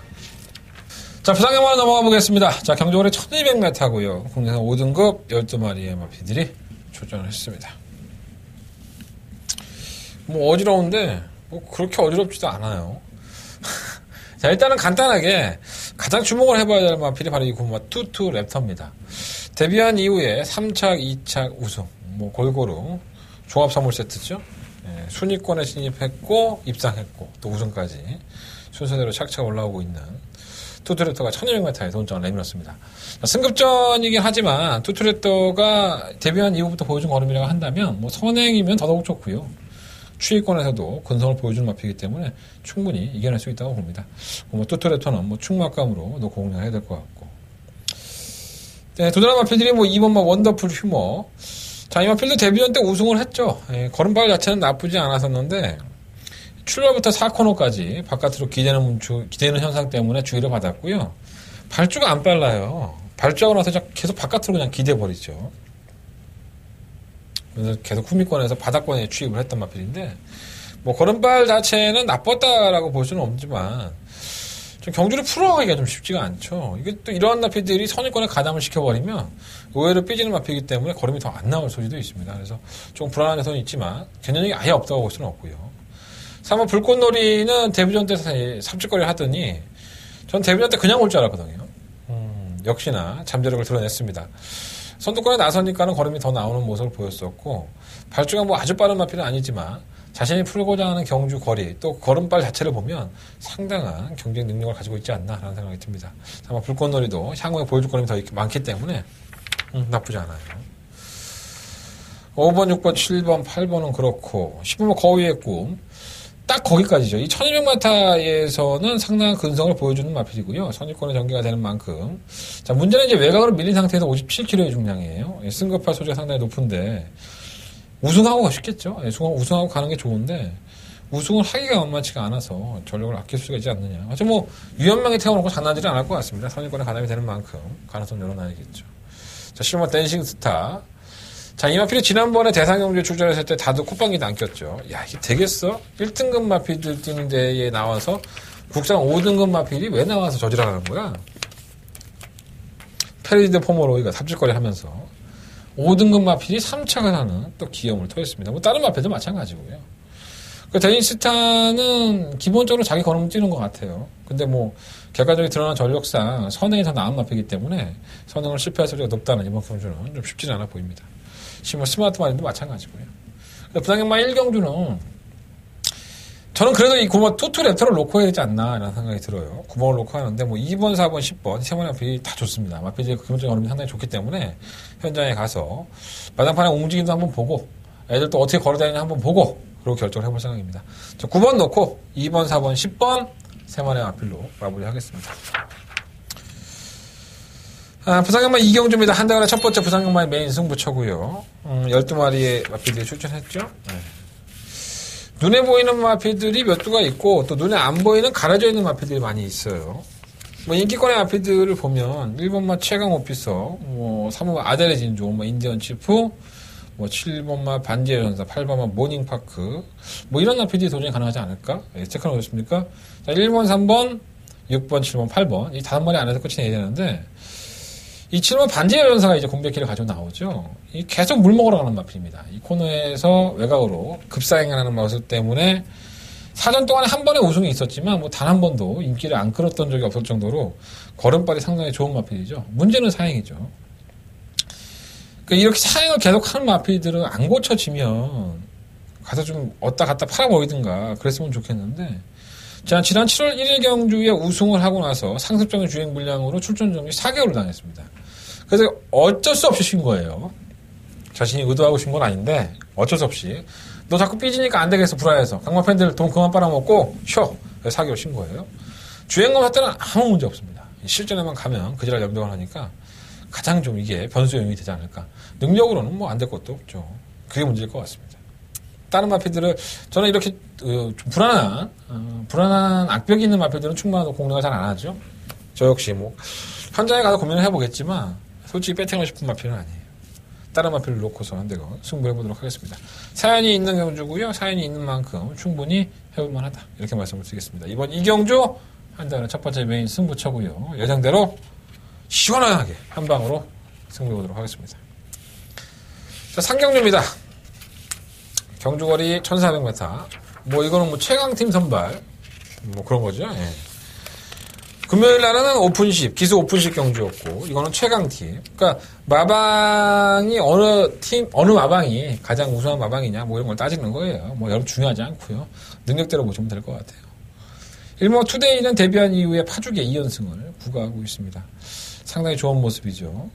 자, 부상경마로 넘어가 보겠습니다. 자, 경주거리 1200m고요. 국내선 5등급 12마리의 마피들이 출전을 했습니다. 뭐 어지러운데 뭐 그렇게 어지럽지도 않아요. 자, 일단은 간단하게 가장 주목을 해봐야 될 마필이 바로 이 구마 투투 랩터입니다. 데뷔한 이후에 3착, 2착 우승, 뭐 골고루 종합 선물 세트죠. 예, 순위권에 진입했고 입상했고 또 우승까지 순서대로 착착 올라오고 있는 투투 랩터가 1200m에 돈장을 내밀었습니다. 승급전이긴 하지만 투투 랩터가 데뷔한 이후부터 보여준 걸음이라고 한다면 뭐 선행이면 더더욱 좋고요. 추위권에서도 근성을 보여주는 마피이기 때문에 충분히 이겨낼 수 있다고 봅니다. 뭐 투투레터는 뭐 충막감으로 놓고 공략해야 될 것 같고. 네, 도전한 마피들이 뭐 2번 막 원더풀 휴머. 자, 이 마필도 데뷔전 때 우승을 했죠. 예, 걸음발 자체는 나쁘지 않았었는데 출발부터 4코너까지 바깥으로 기대는 현상 때문에 주의를 받았고요. 발주가 안 빨라요. 발주하고 나서 계속 바깥으로 그냥 기대버리죠. 그래서 계속 후미권에서 바닥권에 추입을 했던 마필인데, 뭐, 걸음발 자체는 나빴다라고 볼 수는 없지만, 좀 경주를 풀어가기가 좀 쉽지가 않죠. 이게 또 이러한 마필들이 선입권에 가담을 시켜버리면, 의외로 삐지는 마필이기 때문에 걸음이 더 안 나올 소지도 있습니다. 그래서 좀 불안한 요소는 있지만, 견연력이 아예 없다고 볼 수는 없고요. 3번 불꽃놀이는 데뷔전 때 삽질거리를 하더니, 전 데뷔전 때 그냥 올 줄 알았거든요. 역시나 잠재력을 드러냈습니다. 선두권에 나서니까는 걸음이 더 나오는 모습을 보였었고, 발주가 뭐 아주 빠른 마필은 아니지만 자신이 풀고자 하는 경주 거리 또 걸음발 자체를 보면 상당한 경쟁 능력을 가지고 있지 않나라는 생각이 듭니다. 아마 불꽃놀이도 향후에 보여줄 걸음이 더 많기 때문에 나쁘지 않아요. 5번, 6번, 7번, 8번은 그렇고 10번은 거위의 꿈. 딱 거기까지죠. 이 1200m에서는 상당한 근성을 보여주는 마필이고요. 선입권의 전개가 되는 만큼. 자, 문제는 이제 외곽으로 밀린 상태에서 57kg의 중량이에요. 승급할 소지가 상당히 높은데, 우승하고 쉽겠죠. 우승하고 가는 게 좋은데, 우승을 하기가 만만치가 않아서 전력을 아낄 수가 있지 않느냐. 하여튼 뭐, 유연명에 태워놓고 장난질은 안 할 것 같습니다. 선입권에 가담이 되는 만큼 가능성 열어놔야겠죠. 자, 10번 댄싱 스타. 자, 이 마필이 지난번에 대상경주에 출전했을 때 다들 콧방귀도 안 꼈죠. 야, 이게 되겠어? 1등급 마필들 뛰는 데에 나와서 국산 5등급 마필이 왜 나와서 저지랄하는 거야? 페리드 포머로이가 삽질거리 하면서 5등급 마필이 3착을 하는 또 기염을 토했습니다. 뭐 다른 마필도 마찬가지고요. 그 데인스타는 기본적으로 자기 걸음을 뛰는 것 같아요. 근데 뭐 객관적으로 드러난 전력상 선행이 더 나은 마필이기 때문에 선행을 실패할 소리가 높다는 이번 경주는 좀 쉽지는 않아 보입니다. 지금 스마트 마린도 마찬가지고요. 부산경마 1경주는 저는 그래도 이 9번 투투 랩터를 놓고 해야 되지 않나라는 생각이 들어요. 9번을 놓고 하는데 뭐 2번, 4번, 10번 세 번의 마필이 다 좋습니다. 마필이 기본적인 어림이 상당히 좋기 때문에 현장에 가서 마당판에 움직임도 한번 보고 애들 또 어떻게 걸어다니냐 한번 보고 그리고 결정을 해볼 생각입니다. 자, 9번 놓고 2번, 4번, 10번 세 번의 마필로 마무리하겠습니다. 부산경마 2경주입니다. 한대간의 첫 번째 부산경마의 메인 승부처고요. 12마리의 마필들이 출전했죠. 네. 눈에 보이는 마필들이 몇 두가 있고 또 눈에 안 보이는 가려져 있는 마필들이 많이 있어요. 뭐 인기권의 마필들을 보면 1번마 최강 오피서, 뭐 3번마 아델의 진주, 뭐 인디언 치프, 뭐 7번마 반지의 전사, 8번마 모닝파크, 뭐 이런 마필들이 도전이 가능하지 않을까? 예, 체크는 어떻습니까? 자, 1번, 3번, 6번, 7번, 8번 이 5마리 안에서 끝이 내야 되는데 이 7번 반지의 전사가 이제 공백기를 가지고 나오죠. 이 계속 물 먹으러 가는 마필입니다. 이 코너에서 외곽으로 급사행을 하는 모습 때문에 사전 동안에 한 번의 우승이 있었지만 뭐 단 한 번도 인기를 안 끌었던 적이 없을 정도로 걸음발이 상당히 좋은 마필이죠. 문제는 사행이죠. 그러니까 이렇게 사행을 계속하는 마필들은 안 고쳐지면 가서 좀 얻다 갖다 팔아버리든가 그랬으면 좋겠는데 자, 지난 7월 1일 경주에 우승을 하고 나서 상습적인 주행 불량으로 출전 정지 4개월을 당했습니다. 그래서 어쩔 수 없이 쉰 거예요. 자신이 의도하고 쉰 건 아닌데 어쩔 수 없이 너 자꾸 삐지니까 안 되겠어 불화해서 강마 팬들 돈 그만 빨아먹고 쉬어. 그래서 4개월 쉰 거예요. 주행검 할 때는 아무 문제 없습니다. 실전에만 가면 그 지랄 연병을 하니까 가장 좀 이게 변수 요인이 되지 않을까. 능력으로는 뭐 안 될 것도 없죠. 그게 문제일 것 같습니다. 다른 마필들을 저는 이렇게 좀 불안한 악벽이 있는 마필들은 충분한 공략을 잘 안 하죠. 저 역시 뭐 현장에 가서 고민을 해보겠지만 솔직히 배팅하고 싶은 마필은 아니에요. 다른 마필을 놓고서 한 대건 승부를 해보도록 하겠습니다. 사연이 있는 경주고요. 사연이 있는 만큼 충분히 해볼만하다. 이렇게 말씀을 드리겠습니다. 이번 이경주 한다는 첫 번째 메인 승부처고요. 예상대로 시원하게 한 방으로 승부해보도록 하겠습니다. 자, 상경주입니다. 경주거리 1400m. 뭐 이거는 뭐 최강팀 선발 뭐 그런 거죠. 예. 금요일 날은 오픈십, 기수 오픈십 경주였고, 이거는 최강팀. 그러니까, 마방이 어느 마방이 가장 우수한 마방이냐, 뭐 이런 걸 따지는 거예요. 뭐 여러분 중요하지 않고요. 능력대로 보시면 될 것 같아요. 일모 투데이는 데뷔한 이후에 파죽의 2연승을 부과하고 있습니다. 상당히 좋은 모습이죠.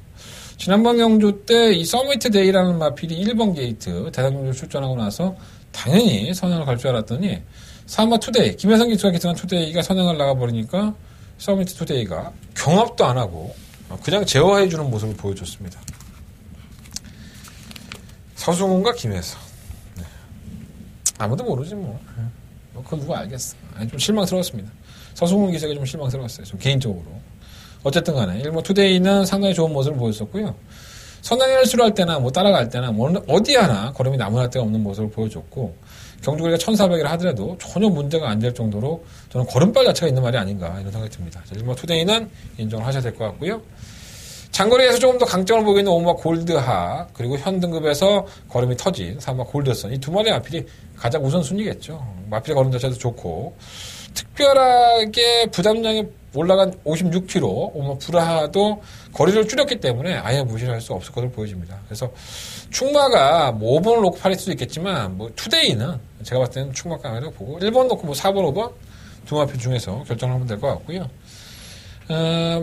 지난번 경주 때 이 서미트 데이라는 마필이 1번 게이트, 대상경주 출전하고 나서 당연히 선행을 갈 줄 알았더니, 사마 투데이, 김혜성 기수가 기승한 투데이가 선행을 나가버리니까, 서미트 투데이가 경합도 안 하고 그냥 제어해주는 모습을 보여줬습니다. 서승훈과 김혜성. 네. 아무도 모르지 뭐. 그건 누가 알겠어. 좀 실망스러웠습니다. 서승훈 기세가 좀 실망스러웠어요. 좀 개인적으로. 어쨌든 간에 일모 투데이는 상당히 좋은 모습을 보여줬고요. 선행을 수료할 때나 뭐 따라갈 때나 뭐 어디 하나 걸음이 나무랄 데가 없는 모습을 보여줬고 경주거리가 1400이라 하더라도 전혀 문제가 안 될 정도로 저는 걸음발 자체가 있는 말이 아닌가 이런 생각이 듭니다. 일모 투데이는 인정을 하셔야 될 것 같고요. 장거리에서 조금 더 강점을 보이고 있는 오마 골드하 그리고 현 등급에서 걸음이 터진 사마 골드선 이 두 마리의 마필이 가장 우선순위겠죠. 마필의 걸음 자체도 좋고 특별하게 부담량이 올라간 56kg 오마 브라하도 거리를 줄였기 때문에 아예 무시를 할 수 없을 것으로 보여집니다. 그래서 충마가 뭐 5번을 놓고 팔릴 수도 있겠지만 뭐 투데이는 제가 봤을 때는 충마감이라고 보고 1번 놓고 뭐 4번, 5번 두 마필 중에서 결정을 하면 될 것 같고요.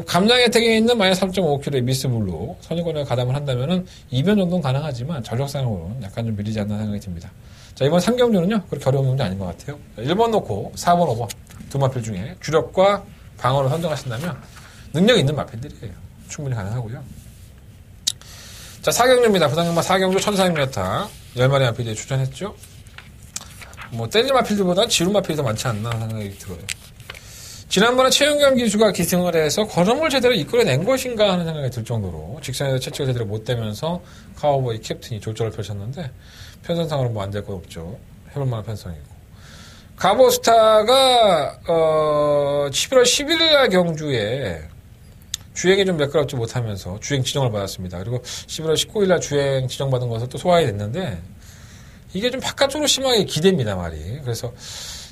감량 혜택에 있는 마이너스 3.5kg의 미스블루 선의권에 가담을 한다면은 2변 정도는 가능하지만 전력상으로는 약간 좀 미리지 않나 생각이 듭니다. 자, 이번 3경주는요 그렇게 어려운 경주 아닌 것 같아요. 1번 놓고 4번, 5번 두 마필 중에 주력과 방어를 선정하신다면 능력 있는 마필들이에요. 충분히 가능하고요. 자, 4경주입니다. 부산경마 4경주 1400m 10마리 마필이 추천했죠. 뭐 떼지 마필들보다 지루 마필이 더 많지 않나 생각이 들어요. 지난번에 최윤경 기수가 기승을 해서 걸음을 제대로 이끌어낸 것인가 하는 생각이 들 정도로 직선에서 채찍을 제대로 못 대면서 카우보이 캡틴이 졸전을 펼쳤는데 편성상으로 뭐 안 될 건 없죠. 해볼만한 편성이고. 가보스타가 11월 11일 경주에 주행이 좀 매끄럽지 못하면서 주행 지정을 받았습니다. 그리고 11월 19일 날 주행 지정받은 것을 또 소화해야 됐는데 이게 좀 바깥쪽으로 심하게 기대입니다, 말이. 그래서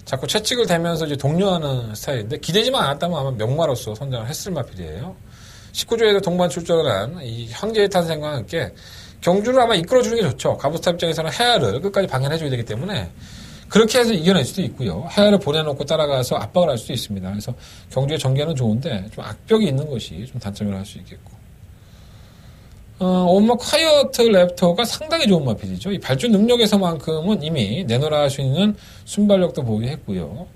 자꾸 채찍을 대면서 이제 독려하는 스타일인데 기대지만 않았다면 아마 명마로서 선정을 했을 마필이에요. 19조에도 동반 출전을 한 이 황제의 탄생과 함께 경주를 아마 이끌어주는 게 좋죠. 가부스타 입장에서는 해야를 끝까지 방해해줘야 되기 때문에 그렇게 해서 이겨낼 수도 있고요. 해야를 보내놓고 따라가서 압박을 할 수도 있습니다. 그래서 경주의 전개는 좋은데 좀 악벽이 있는 것이 좀 단점이라 할 수 있겠고. 오마 콰이어트 랩터가 상당히 좋은 마필이죠. 이 발주 능력에서만큼은 이미 내놓으라 할 수 있는 순발력도 보유했고요.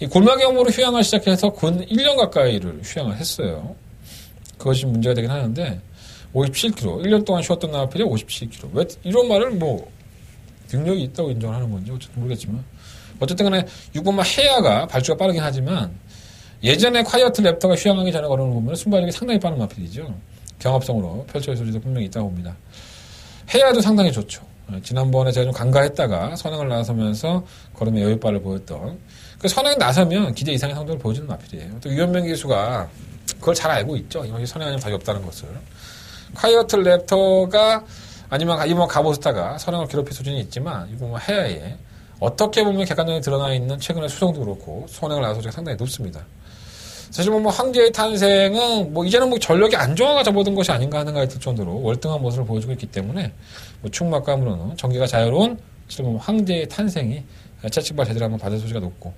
이 골마경으로 휴양을 시작해서 근 1년 가까이를 휴양을 했어요. 그것이 문제가 되긴 하는데 57kg, 1년 동안 쉬었던 마필이 57kg. 왜 이런 말을 뭐 능력이 있다고 인정을 하는 건지 어쨌든 모르겠지만 어쨌든 간에 6번마 해야가 발주가 빠르긴 하지만 예전에 콰이어트 랩터가 휴양하기 전에 걸음을 보면 순발력이 상당히 빠른 마필이죠. 경합성으로 펼쳐질 소리도 분명히 있다고 봅니다. 해야도 상당히 좋죠. 지난번에 제가 좀 간과했다가 선행을 나서면서 걸음의 여유발을 보였던 그 선행에 나서면 기대 이상의 성적을 보여주는 마필이에요. 또 유현명 기수가 그걸 잘 알고 있죠. 이것이 선행 아니면 답이 없다는 것을. 콰이어트 랩터가 아니면 이번 가보스타가 선행을 괴롭힐 수준이 있지만 이번 해야에 어떻게 보면 객관적으로 드러나 있는 최근의 수성도 그렇고 선행을 나서서 상당히 높습니다. 사실 뭐 황제의 탄생은 뭐 이제는 뭐 전력이 안 좋아가 접어든 것이 아닌가 하는 생각이 들 정도로 월등한 모습을 보여주고 있기 때문에 뭐 충막감으로는 전개가 자유로운 지금 황제의 탄생이 채찍발 제대로 한번 받을 소지가 높고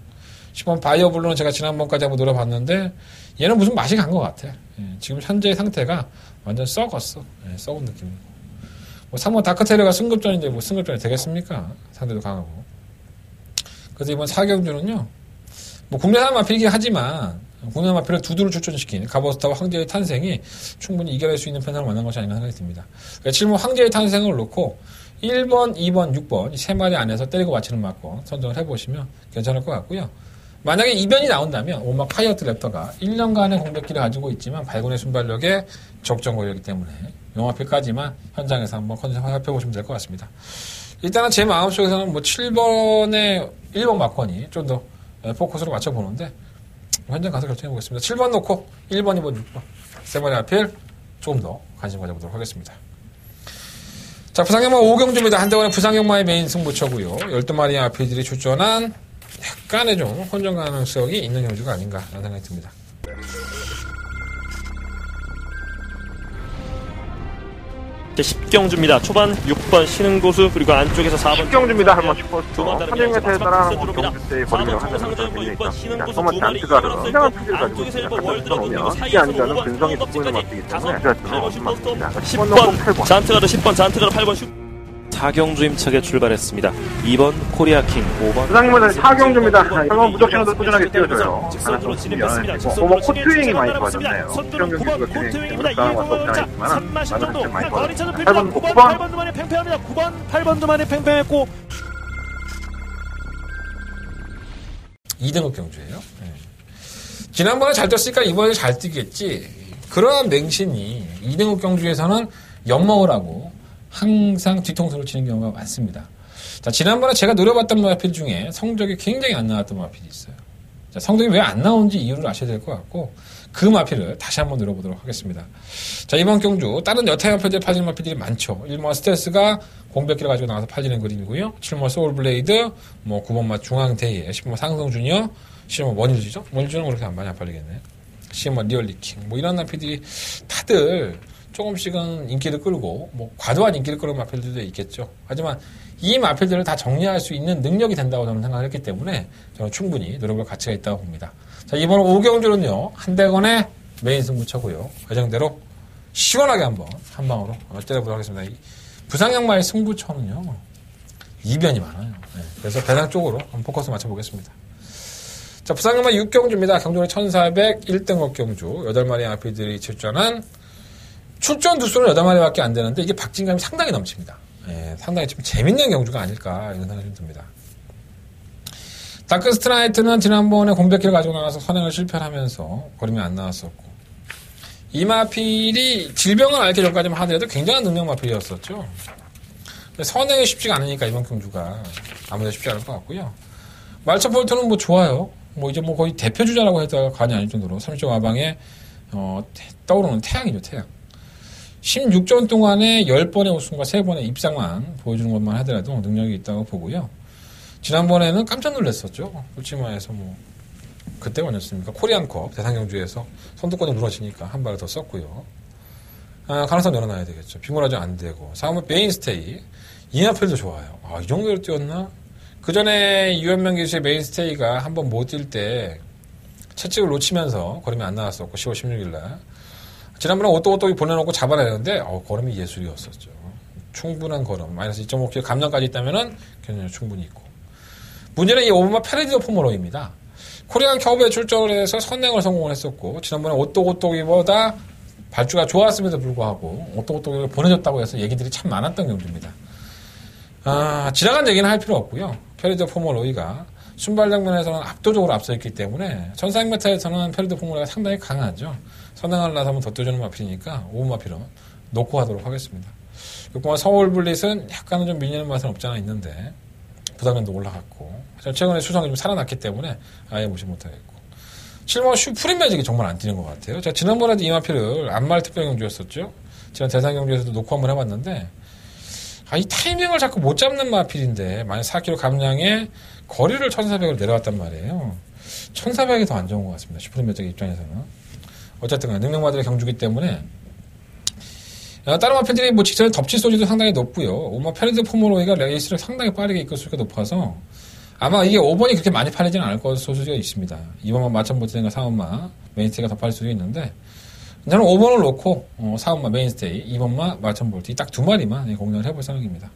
10번 바이어블루는 제가 지난번까지 한번 노려봤는데 얘는 무슨 맛이 간 것 같아. 지금 현재의 상태가 완전 썩었어. 썩은 느낌이고 뭐 3번 다크테일러가 승급전인데 뭐 승급전이 되겠습니까? 상대도 강하고. 그래서 이번 4경주는요 뭐 국내산 마필이긴 하지만 국내 마필을 두두를 출전시킨 가버스타와 황제의 탄생이 충분히 이겨낼 수 있는 편성을 만난 것이 아닌가 생각이 듭니다. 그러니까 지금 황제의 탄생을 놓고 1번, 2번, 6번 이 세 마리 안에서 때리고 맞히는 맞고 선정을 해보시면 괜찮을 것 같고요. 만약에 이변이 나온다면 오마 카이어트 랩터가 1년간의 공백기를 가지고 있지만 발군의 순발력에 적정 거리이기 때문에 용화필까지만 현장에서 한번 컨디션 살펴보시면 될 것 같습니다. 일단은 제 마음속에서는 뭐 7번에 1번 막건이 좀 더 포커스로 맞춰보는데 현장 가서 결정해보겠습니다. 7번 놓고 1번, 2번, 6번 세 번의 아필 조금 더 관심 가져보도록 하겠습니다. 자, 부상영마 5경주입니다. 한대원의 부상영마의 메인 승부처고요. 12마리의 아필들이 출전한 약간의 좀 혼전 가능성이 있는 경주가 아닌가라는 생각이 듭니다. 이제 10경주입니다. 초반 6번 신흥고수 그리고 안쪽에서 4번 10경주입니다. 한번 슈퍼스토어. 두번 한영매트에 따라 경주 때의 거리를 하는 것이 있습니다. 정말 잔트가 굉장한 투지를 가지고 있습니다. 오면 이게 아니라는 근성이 돋보이는 것이기 때문에 제가 좀 맞습니다. 10번 잔트가드 10번 잔트가드 8번 슈 4경주 힘차게 출발했습니다. 2번 코리아킹 5번 부상님은 4경주입니다. 설마 무적신호도 꾸준하게 띄워줘요. 직선으로 진입했습니다. 뭐 코트윙이 많이 좋아졌네요. 9번 코트윙입니다. 2번은 3마신 정도 거리 차는 8번 8번도 많이 팽팽합니다. 9번 8번도 많이 팽팽했고 2등급 경주예요. 네. 지난번에 잘 떴으니까 이번에 잘 뛰겠지. 그러한 맹신이 2등급 경주에서는 엿먹으라고 항상 뒤통수를 치는 경우가 많습니다. 자, 지난번에 제가 노려봤던 마필 중에 성적이 굉장히 안 나왔던 마필이 있어요. 자, 성적이 왜 안 나오는지 이유를 아셔야 될 것 같고 그 마필을 다시 한번 노려보도록 하겠습니다. 자, 이번 경주 다른 여타 마필들 팔리는 마필들이 많죠. 1번 스텔스가 공백기를 가지고 나와서 팔리는 그림이고요. 7번 소울블레이드, 뭐 9번 맛 중앙대예, 10번 상성주니어, 10번 원일주죠. 원일주는 그렇게 안 많이 안 팔리겠네. 10번 리얼리킹, 뭐 이런 마필들이 다들 조금씩은 인기를 끌고 뭐 과도한 인기를 끌는 마필들도 있겠죠. 하지만 이 마필들을 다 정리할 수 있는 능력이 된다고 저는 생각을 했기 때문에 저는 충분히 노려볼 가치가 있다고 봅니다. 자, 이번 5경주는요. 한대건의 메인 승부처고요. 예정대로 시원하게 한번 한 방으로 때려보도록 하겠습니다. 이 부상양마의 승부처는요. 이변이 많아요. 네. 그래서 배당 쪽으로 한번 포커스 맞춰보겠습니다. 자, 부상양마 6경주입니다. 경주는 1400 1등급 경주 8마리 아필들이 출전한 출전 두수는 8마리밖에 안 되는데 이게 박진감이 상당히 넘칩니다. 예, 상당히 좀 재밌는 경주가 아닐까 이런 생각이 좀 듭니다. 다크스트라이트는 지난번에 공백기를 가지고 나가서 선행을 실패하면서 거림이 안 나왔었고 이 마필이 질병을 앓기 전까지만 하더라도 굉장한 능력 마필이었었죠. 근데 선행이 쉽지가 않으니까 이번 경주가 아무래도 쉽지 않을 것 같고요. 말차폴트는 뭐 좋아요. 뭐 이제 뭐 거의 대표 주자라고 해도 과언이 아닐 정도로 30점 와방에 떠오르는 태양이죠, 태양. 16전 동안에 10번의 우승과 3번의 입상만 보여주는 것만 하더라도 능력이 있다고 보고요. 지난번에는 깜짝 놀랐었죠. 솔직히 말해서 뭐 그때가 아니었습니까? 코리안컵 대상경주에서 선두권이 무너지니까 한 발을 더 썼고요. 가능성 열어놔야 되겠죠. 빅몰아주 안 되고 4번 메인스테이 이나필도 좋아요. 이 정도로 뛰었나? 그 전에 유현명 기수의 메인스테이가 한번 못 뛸 때 채찍을 놓치면서 걸음이 안 나왔었고 10월 16일날 지난번에 오또오또이 보내놓고 잡아내는데 걸음이 예술이었었죠. 충분한 걸음 마이너스 2.5kg 감량까지 있다면은 견인력 충분히 있고 문제는 이 오브마 페레디오 포머로입니다. 코리안 컵에 출전을 해서 선행을 성공을 했었고 지난번에 오또오또이보다 발주가 좋았음에도 불구하고 오또오또이를 보내줬다고 해서 얘기들이 참 많았던 경주입니다. 지나간 얘기는 할 필요 없고요. 페레디오 포머로이가 순발 장면에서는 압도적으로 앞서있기 때문에 1400m에서는 페레디오 포머로이가 상당히 강하죠. 선행을 나서면 더 떠주는 마필이니까 5분 마필은 놓고 하도록 하겠습니다. 6번 서울블릿은 약간은 좀 밀리는 맛은 없지 않아 있는데 부담감도 올라갔고 최근에 수성이 좀 살아났기 때문에 아예 무시 못하겠고 7번 슈프림 매직이 정말 안 뛰는 것 같아요. 제가 지난번에도 이 마필을 안말 특별 경주였었죠. 지난 대상 경주에서도 놓고 한번 해봤는데 이 타이밍을 자꾸 못 잡는 마필인데 만약 4kg 감량에 거리를 1400으로 내려왔단 말이에요. 1400이 더 안 좋은 것 같습니다. 슈프림 매직 입장에서는. 어쨌든 능력마들의 경주기 때문에 다른 마필들이 뭐 직전에 덮칠 소지도 상당히 높고요. 오마 페레드 포모로이가 레이스를 상당히 빠르게 이끌 수가 높아서 아마 이게 5번이 그렇게 많이 팔리지는 않을 것으로 소수가 있습니다. 2번만 마천보트인가 4번만 메인스테이가 더 팔릴 수도 있는데 저는 5번을 놓고 4번만 메인스테이 2번만 마천볼트 딱 두 마리만 공략을 해볼 생각입니다.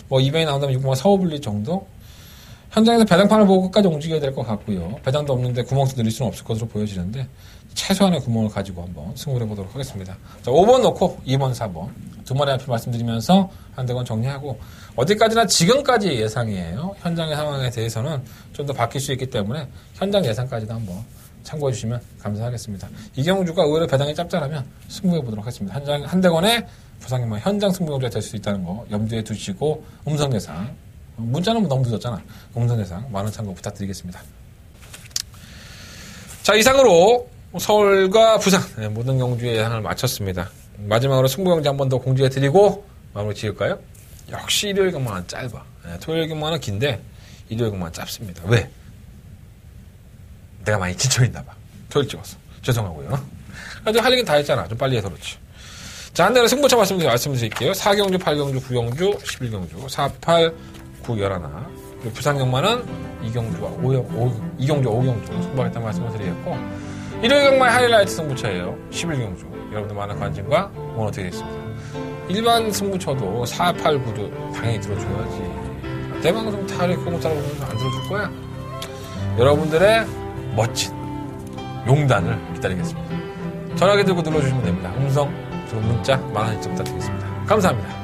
뭐 이변이 나온다면 6번만 서울블리 정도 현장에서 배당판을 보고 끝까지 움직여야 될 것 같고요. 배당도 없는데 구멍도 늘릴 수는 없을 것으로 보여지는데 최소한의 구멍을 가지고 한번 승부를 해보도록 하겠습니다. 자, 5번 놓고 2번, 4번 두 마리 앞을 말씀드리면서 한대건 정리하고 어디까지나 지금까지의 예상이에요. 현장의 상황에 대해서는 좀 더 바뀔 수 있기 때문에 현장 예상까지도 한번 참고해 주시면 감사하겠습니다. 이경주가 의외로 배당이 짭짤하면 승부해 보도록 하겠습니다. 한대건의 부상이면 현장 승부용주가 될 수 있다는 거 염두에 두시고 음성 예상 문자는 너무 늦었잖아. 음성 예상 많은 참고 부탁드리겠습니다. 자, 이상으로 서울과 부산 모든 경주의 예상을 마쳤습니다. 마지막으로 승부경주 한 번 더 공지해드리고 마무리 지을까요? 역시 일요일 경마는 짧아. 토요일 경마는 긴데 일요일 경마는 짧습니다. 왜? 내가 많이 지쳐있나봐. 토요일 찍었어. 죄송하고요. 그래도 할 얘기는 다 했잖아. 좀 빨리 해서 그렇지. 자, 한대는 승부처 말씀드릴게요. 4경주, 8경주, 9경주, 11경주, 4, 8, 9, 11. 그리고 부산 경마는 2경주와 2경주, 5경주 승부하겠다는 말씀을 드리겠고 일요일 경마의 하이라이트 승부처예요. 11경주. 여러분들 많은 관심과 응원 드리겠습니다. 일반 승부처도 4, 8, 9도 당연히 들어줘야지. 대방송 타를 공짜로 보면서 안 들어줄 거야. 여러분들의 멋진 용단을 기다리겠습니다. 전화기 들고 눌러주시면 됩니다. 음성, 문자 많은 시청 부탁드리겠습니다. 감사합니다.